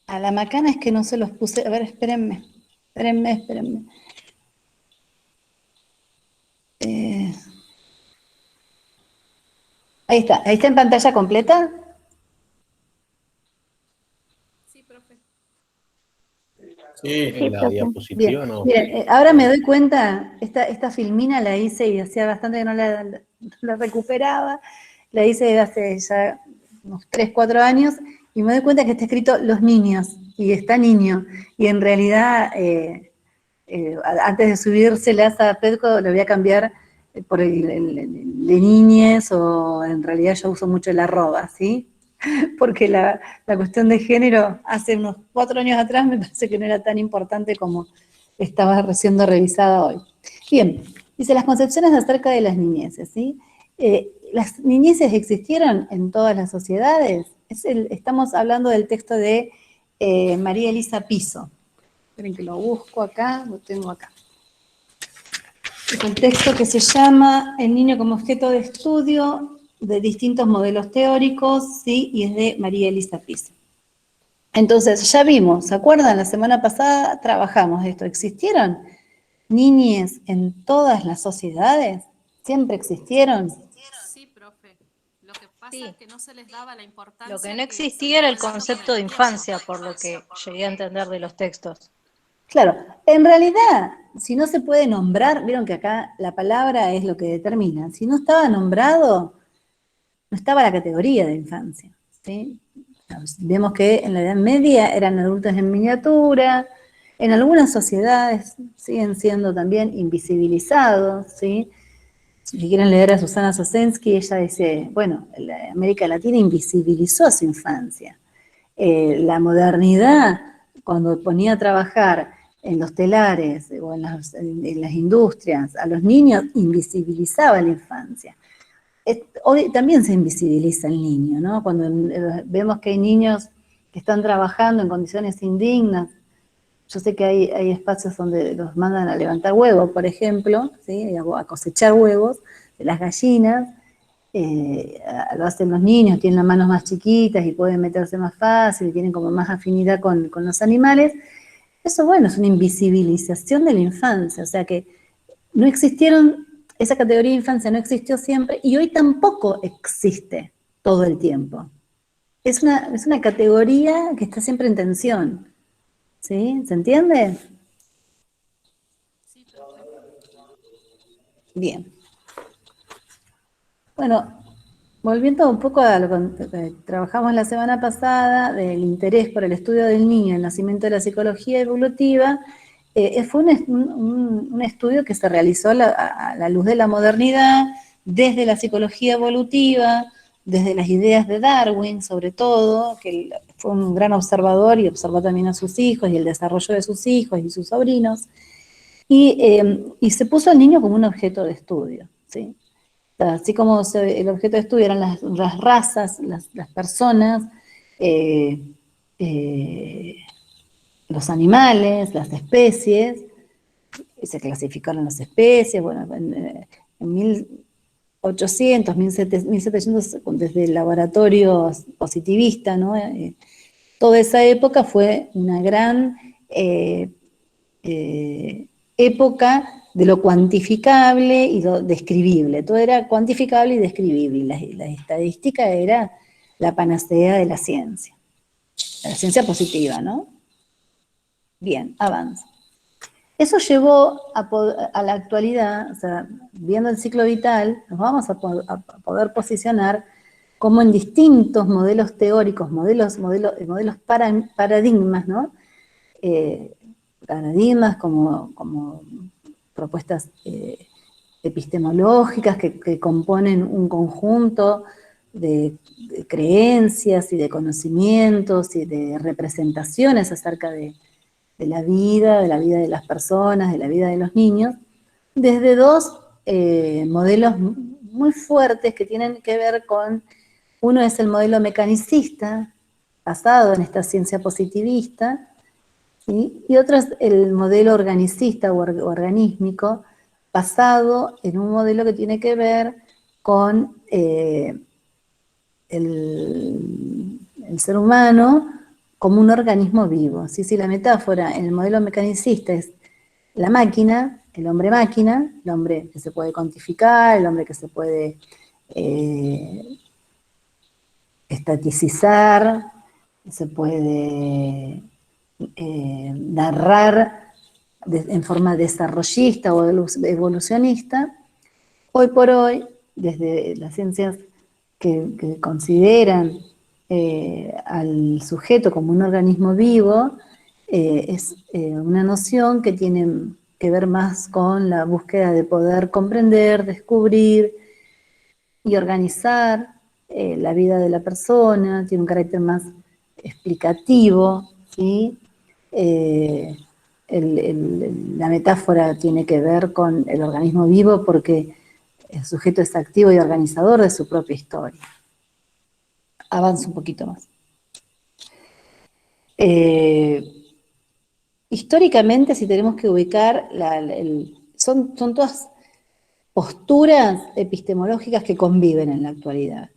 A la macana es que no se los puse. A ver, espérenme. Espérenme. Ahí está en pantalla completa. Sí, profe. Sí, en la diapositiva Bien. no. Miren, ahora me doy cuenta, esta filmina la hice y hacía bastante que no la recuperaba. La hice hace ya unos 3, 4 años y me doy cuenta que está escrito los niños y está niño. Y en realidad, antes de subírselas a Pedco, lo voy a cambiar por el de niñes, o en realidad yo uso mucho el arroba, ¿sí? Porque la cuestión de género hace unos 4 años atrás me parece que no era tan importante como estaba siendo revisada hoy. Bien, dice las concepciones acerca de las niñeces, ¿sí? ¿Las niñeces existieron en todas las sociedades? Estamos hablando del texto de María Elisa Piso. Esperen que lo busco acá, lo tengo acá. Es un texto que se llama El niño como objeto de estudio de distintos modelos teóricos, ¿sí? Y es de María Elisa Piso. Entonces, ya vimos, ¿se acuerdan? La semana pasada trabajamos esto. ¿Existieron niñes en todas las sociedades? ¿Siempre existieron? Sí, profe. Lo que pasa es que no se les daba la importancia. Lo que no existía era el concepto de infancia, por lo que llegué a entender de los textos. Claro, en realidad, si no se puede nombrar, vieron que acá la palabra es lo que determina. Si no estaba nombrado, no estaba la categoría de infancia, ¿sí? Vemos que en la Edad Media eran adultos en miniatura, en algunas sociedades siguen siendo también invisibilizados, ¿sí? Si quieren leer a Susana Sosensky, ella dice, bueno, la América Latina invisibilizó a su infancia. La modernidad, cuando ponía a trabajar en los telares o en las industrias a los niños, invisibilizaba la infancia. Hoy también se invisibiliza el niño, ¿no? Cuando vemos que hay niños que están trabajando en condiciones indignas. Yo sé que hay espacios donde los mandan a levantar huevos, por ejemplo, ¿sí? A cosechar huevos de las gallinas. Lo hacen los niños, tienen las manos más chiquitas y pueden meterse más fácil, tienen como más afinidad con los animales. Eso, bueno, es una invisibilización de la infancia, o sea que no existieron, esa categoría de infancia no existió siempre y hoy tampoco existe todo el tiempo. Es una categoría que está siempre en tensión, ¿sí? ¿Se entiende? Bien. Bueno, volviendo un poco a lo que trabajamos la semana pasada, del interés por el estudio del niño, el nacimiento de la psicología evolutiva, fue un estudio que se realizó a la luz de la modernidad, desde la psicología evolutiva, desde las ideas de Darwin, sobre todo, que fue un gran observador y observó también a sus hijos y el desarrollo de sus hijos y sus sobrinos, y se puso al niño como un objeto de estudio, ¿sí? Así como el objeto de estudio eran las razas, las personas, los animales, las especies, se clasificaron las especies, bueno, en 1800, 1700, desde el laboratorio positivista, ¿no? Toda esa época fue una gran época de lo cuantificable y lo describible. Todo era cuantificable y describible. La estadística era la panacea de la ciencia positiva, ¿no? Bien, avanza. Eso llevó a la actualidad, o sea, viendo el ciclo vital, nos vamos a poder posicionar como en distintos modelos teóricos, paradigmas, ¿no? Paradigmas como propuestas epistemológicas que componen un conjunto de creencias y de conocimientos y de representaciones acerca de la vida de las personas, de la vida de los niños, desde dos modelos muy fuertes que tienen que ver con, uno es el modelo mecanicista, basado en esta ciencia positivista, ¿sí? Y otro es el modelo organicista o organísmico, basado en un modelo que tiene que ver con el ser humano como un organismo vivo. ¿Sí? Si la metáfora en el modelo mecanicista es la máquina, el hombre máquina, el hombre que se puede cuantificar, el hombre que se puede estaticizar, se puede narrar en forma desarrollista o evolucionista, hoy por hoy, desde las ciencias que consideran al sujeto como un organismo vivo, es una noción que tiene que ver más con la búsqueda de poder comprender, descubrir y organizar la vida de la persona, tiene un carácter más explicativo, ¿sí? La metáfora tiene que ver con el organismo vivo porque el sujeto es activo y organizador de su propia historia. Avanzo un poquito más. Históricamente, si tenemos que ubicar, son todas posturas epistemológicas que conviven en la actualidad.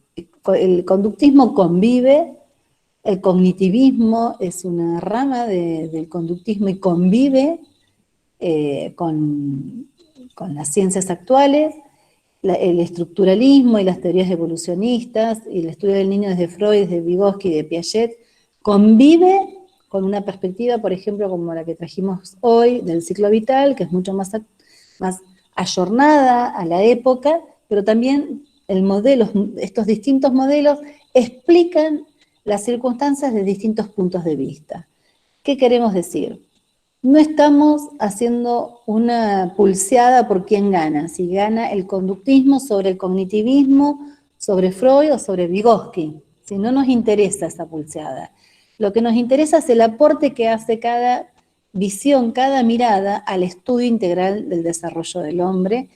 El conductismo convive, el cognitivismo es una rama del conductismo y convive con las ciencias actuales, el estructuralismo y las teorías evolucionistas y el estudio del niño desde Freud, desde Vygotsky y de Piaget, convive con una perspectiva, por ejemplo, como la que trajimos hoy del ciclo vital, que es mucho más ayornada a la época, pero también estos distintos modelos explican las circunstancias de distintos puntos de vista. ¿Qué queremos decir? No estamos haciendo una pulseada por quién gana, si gana el conductismo sobre el cognitivismo, sobre Freud o sobre Vygotsky. Si no nos interesa esa pulseada. Lo que nos interesa es el aporte que hace cada visión, cada mirada al estudio integral del desarrollo del hombre,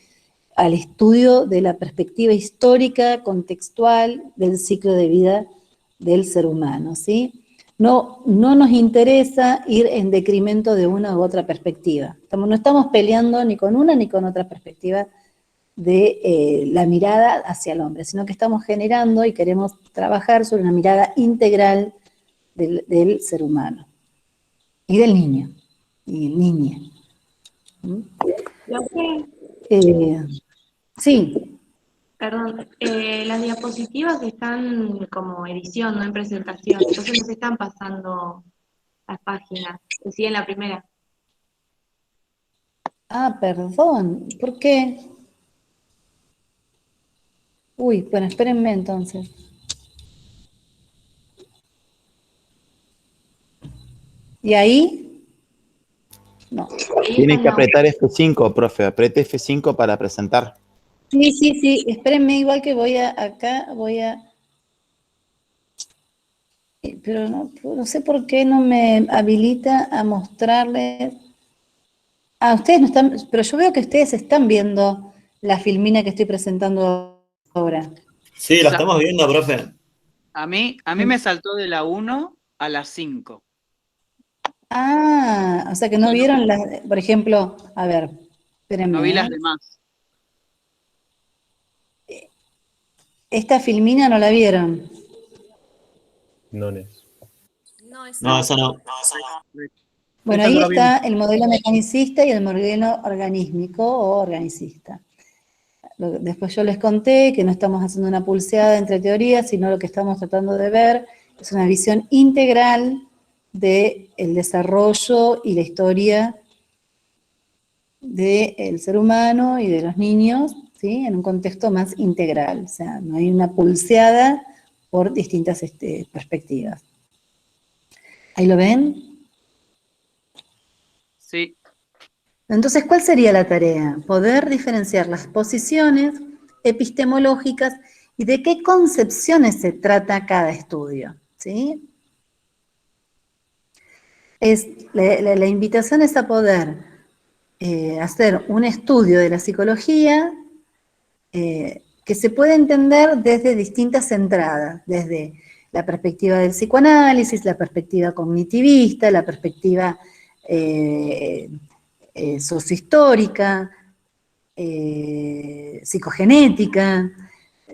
al estudio de la perspectiva histórica, contextual, del ciclo de vida del ser humano, ¿sí? No nos interesa ir en decremento de una u otra perspectiva. No estamos peleando ni con una ni con otra perspectiva de la mirada hacia el hombre, sino que estamos generando y queremos trabajar sobre una mirada integral del ser humano y del niño y niña. Sí. Perdón, las diapositivas están como edición, no en presentación, entonces no se están pasando las páginas, sí en la primera. Ah, perdón, ¿por qué? Uy, bueno, espérenme entonces. ¿Y ahí? No. Tiene que apretar F5, profe, apriete F5 para presentar. Sí, espérenme, igual que pero no sé por qué no me habilita a mostrarles. Ah, ustedes no están, pero yo veo que ustedes están viendo la filmina que estoy presentando ahora. Sí, la estamos viendo, profe. A mí me saltó de la 1 a la 5. Ah, o sea que no vieron por ejemplo, a ver, espérenme. No vi las demás. ¿Esta filmina no la vieron? No, esa no. Bueno, ahí está el modelo mecanicista y el modelo organísmico o organicista. Después yo les conté que no estamos haciendo una pulseada entre teorías, sino lo que estamos tratando de ver es una visión integral del desarrollo y la historia del ser humano y de los niños, ¿sí? En un contexto más integral. O sea, no hay una pulseada por distintas perspectivas. ¿Ahí lo ven? Sí. Entonces, ¿cuál sería la tarea? Poder diferenciar las posiciones epistemológicas y de qué concepciones se trata cada estudio, ¿sí? La invitación es a poder hacer un estudio de la psicología que se puede entender desde distintas entradas, desde la perspectiva del psicoanálisis, la perspectiva cognitivista, la perspectiva sociohistórica, psicogenética,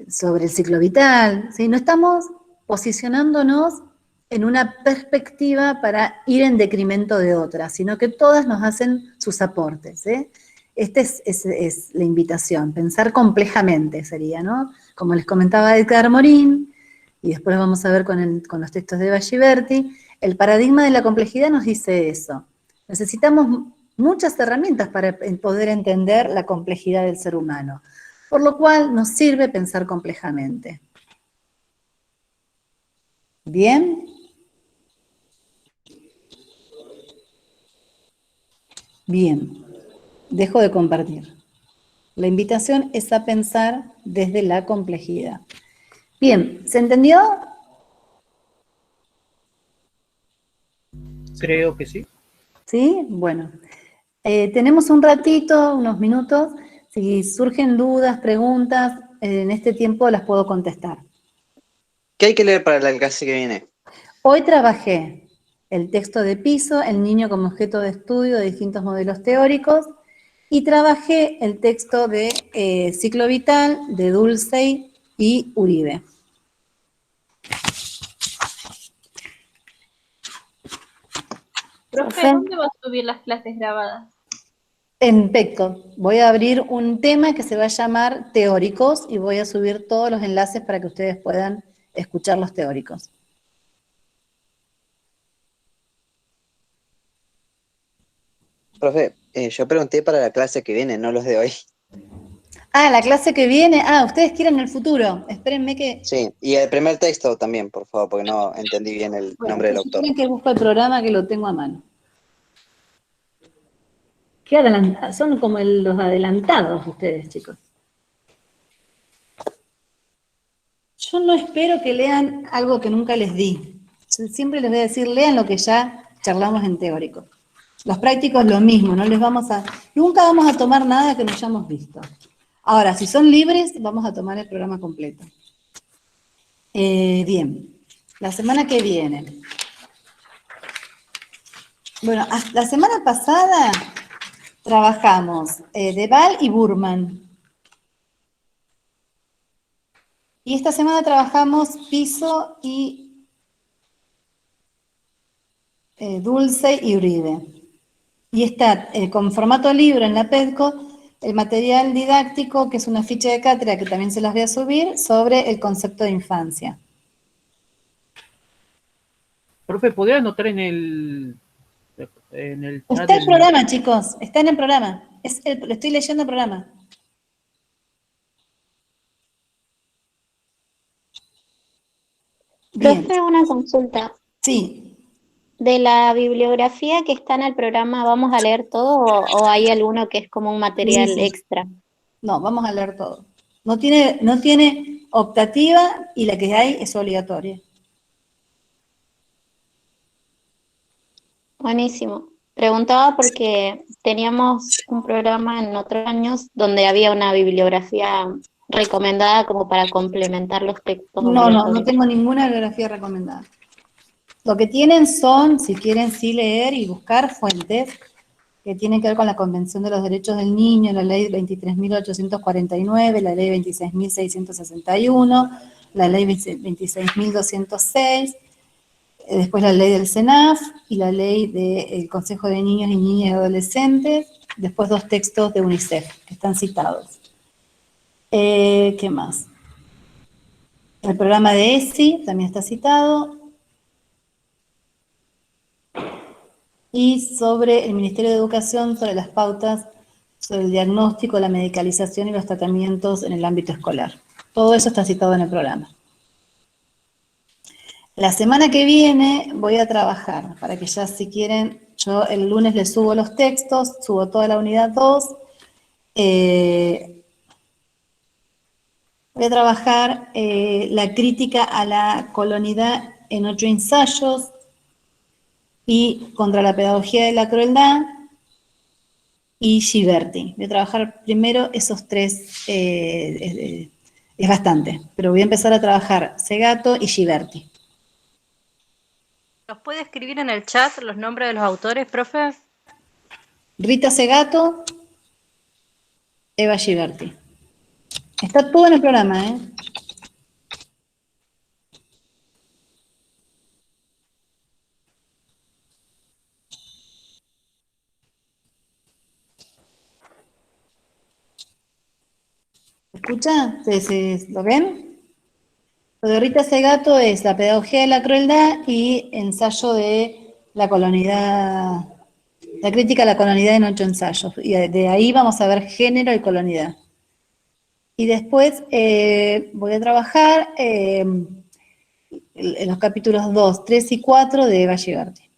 sobre el ciclo vital, ¿sí? No estamos posicionándonos en una perspectiva para ir en decremento de otra, sino que todas nos hacen sus aportes, ¿eh? Esta es la invitación, pensar complejamente sería, ¿no? Como les comentaba Edgar Morin, y después vamos a ver con los textos de Bagliberti, el paradigma de la complejidad nos dice eso. Necesitamos muchas herramientas para poder entender la complejidad del ser humano, por lo cual nos sirve pensar complejamente. ¿Bien? Bien. Dejo de compartir. La invitación es a pensar desde la complejidad. Bien, ¿se entendió? Creo que sí. ¿Sí? Bueno. Tenemos un ratito, unos minutos. Si surgen dudas, preguntas, en este tiempo las puedo contestar. ¿Qué hay que leer para la clase que viene? Hoy trabajé el texto de Piso, el niño como objeto de estudio de distintos modelos teóricos, y trabajé el texto de Ciclo Vital de Dulce y Uribe. Profe, ¿dónde va a subir las clases grabadas? En Pecto. Voy a abrir un tema que se va a llamar Teóricos y voy a subir todos los enlaces para que ustedes puedan escuchar los teóricos. Profe, yo pregunté para la clase que viene, no los de hoy. Ah, la clase que viene. Ah, ustedes quieren el futuro. Espérenme que... Sí, y el primer texto también, por favor, porque no entendí bien el nombre del autor. Esperen que busco el programa que lo tengo a mano. Son como los adelantados ustedes, chicos. Yo no espero que lean algo que nunca les di. Yo siempre les voy a decir, lean lo que ya charlamos en teórico. Los prácticos lo mismo, nunca vamos a tomar nada que no hayamos visto. Ahora, si son libres, vamos a tomar el programa completo. Bien, la semana que viene. Bueno, la semana pasada trabajamos Deval y Burman. Y esta semana trabajamos Piso y Dulce y Uribe. Y está con formato libro en la PEDCO el material didáctico, que es una ficha de cátedra que también se las voy a subir, sobre el concepto de infancia. Profe, ¿podría anotar en el chat? Está el programa, chicos, está en el programa. Lo estoy leyendo el programa. Bien. Profe, una consulta. Sí. De la bibliografía que está en el programa, ¿vamos a leer todo o hay alguno que es como un material extra? No, vamos a leer todo. No tiene optativa y la que hay es obligatoria. Buenísimo. Preguntaba porque teníamos un programa en otros años donde había una bibliografía recomendada como para complementar los textos. No tengo ninguna bibliografía recomendada. Lo que tienen son, si quieren sí leer y buscar fuentes que tienen que ver con la Convención de los Derechos del Niño, la Ley 23.849, la Ley 26.661, la Ley 26.206, después la Ley del CENAF y la Ley del Consejo de Niños y Niñas y Adolescentes, después 2 textos de UNICEF que están citados. ¿Qué más? El programa de ESI también está citado. Y sobre el Ministerio de Educación, sobre las pautas, sobre el diagnóstico, la medicalización y los tratamientos en el ámbito escolar. Todo eso está citado en el programa. La semana que viene voy a trabajar, para que ya si quieren, yo el lunes les subo los textos, subo toda la unidad 2. Voy a trabajar la crítica a la colonidad en 8 ensayos y contra la pedagogía de la crueldad y Ghiberti. Voy a trabajar primero esos 3, es bastante, pero voy a empezar a trabajar Segato y Ghiberti. ¿Nos puede escribir en el chat los nombres de los autores, profe? Rita Segato, Eva Ghiberti. Está todo en el programa, ¿eh? ¿Escucha? ¿Lo ven? Lo de Rita Segato es la pedagogía de la crueldad y ensayo de la colonidad, la crítica a la colonidad en 8 ensayos. Y de ahí vamos a ver género y colonidad. Y después voy a trabajar en los capítulos 2, 3 y 4 de Eva Ghiberti.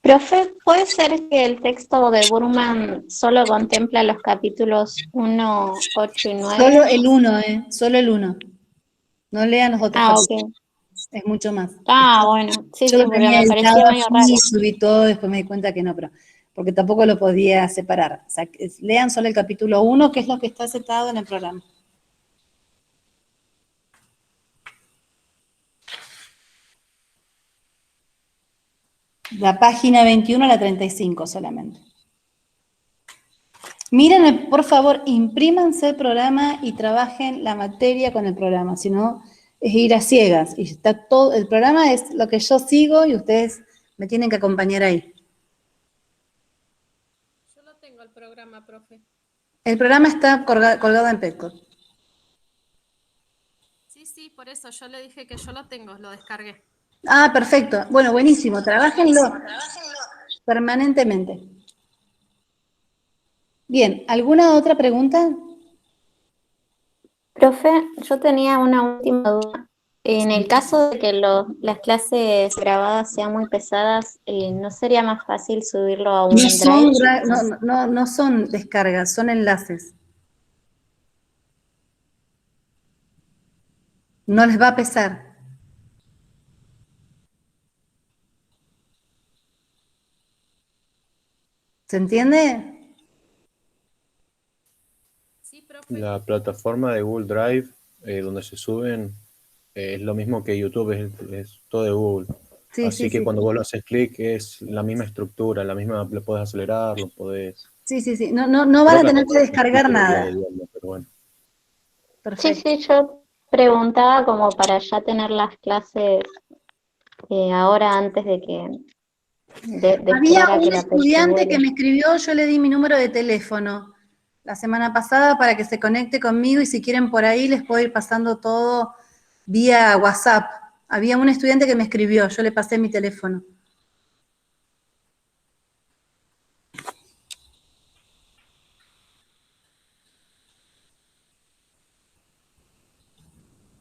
Profe, ¿puede ser que el texto de Burman solo contempla los capítulos 1, 8 y 9? Solo el 1, solo el 1. No lean los otros capítulos. Ok. Es mucho más. Bueno, sí, Yo sí, lo porque tenía me pareció editado medio así, raro. subí todo, después me di cuenta que no, pero porque tampoco lo podía separar. O sea, lean solo el capítulo 1, que es lo que está citado en el programa. La página 21 a la 35 solamente. Miren, por favor, imprímanse el programa y trabajen la materia con el programa, si no es ir a ciegas. Y está todo, el programa es lo que yo sigo y ustedes me tienen que acompañar ahí. Yo lo tengo el programa, profe. El programa está colgado en Petco. Sí, por eso yo le dije que yo lo tengo, lo descargué. Ah, perfecto. Bueno, buenísimo. Trabájenlo permanentemente. Bien, ¿alguna otra pregunta? Profe, yo tenía una última duda. En el caso de que las clases grabadas sean muy pesadas, ¿no sería más fácil subirlo a un Drive? No son descargas, son enlaces. No les va a pesar. ¿Se entiende? La plataforma de Google Drive, donde se suben, es lo mismo que YouTube, es todo de Google. Sí, Así sí, que sí. cuando vos lo haces clic es la misma estructura, lo podés acelerar, lo podés... Sí. No van a tener que descargar nada. Pero bueno. Perfecto. Sí, yo preguntaba como para ya tener las clases ahora antes de que... Había esperar a que un la estudiante vuele. que me escribió, yo le di mi número de teléfono la semana pasada para que se conecte conmigo y si quieren por ahí les puedo ir pasando todo vía WhatsApp. Había un estudiante que me escribió, yo le pasé mi teléfono.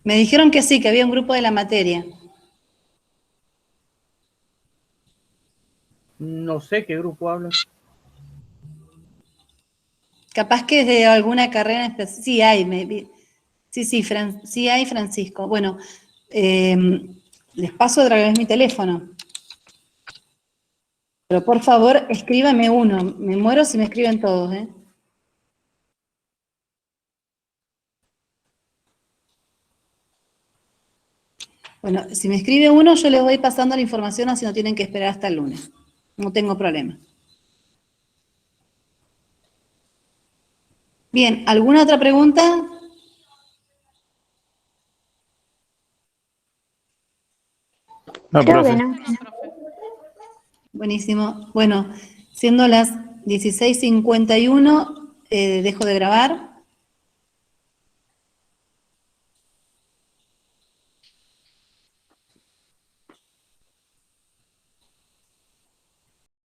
Me dijeron que sí, que había un grupo de la materia. No sé qué grupo hablas. Capaz que es de alguna carrera especial. Sí hay, sí hay, Francisco. Bueno, les paso otra vez mi teléfono. Pero por favor, escríbame uno. Me muero si me escriben todos, ¿eh? Bueno, si me escribe uno, yo les voy pasando la información, así no tienen que esperar hasta el lunes. No tengo problema. Bien, ¿alguna otra pregunta? No, Creo profe. que no. Buenísimo. Bueno, siendo las 16:51, dejo de grabar.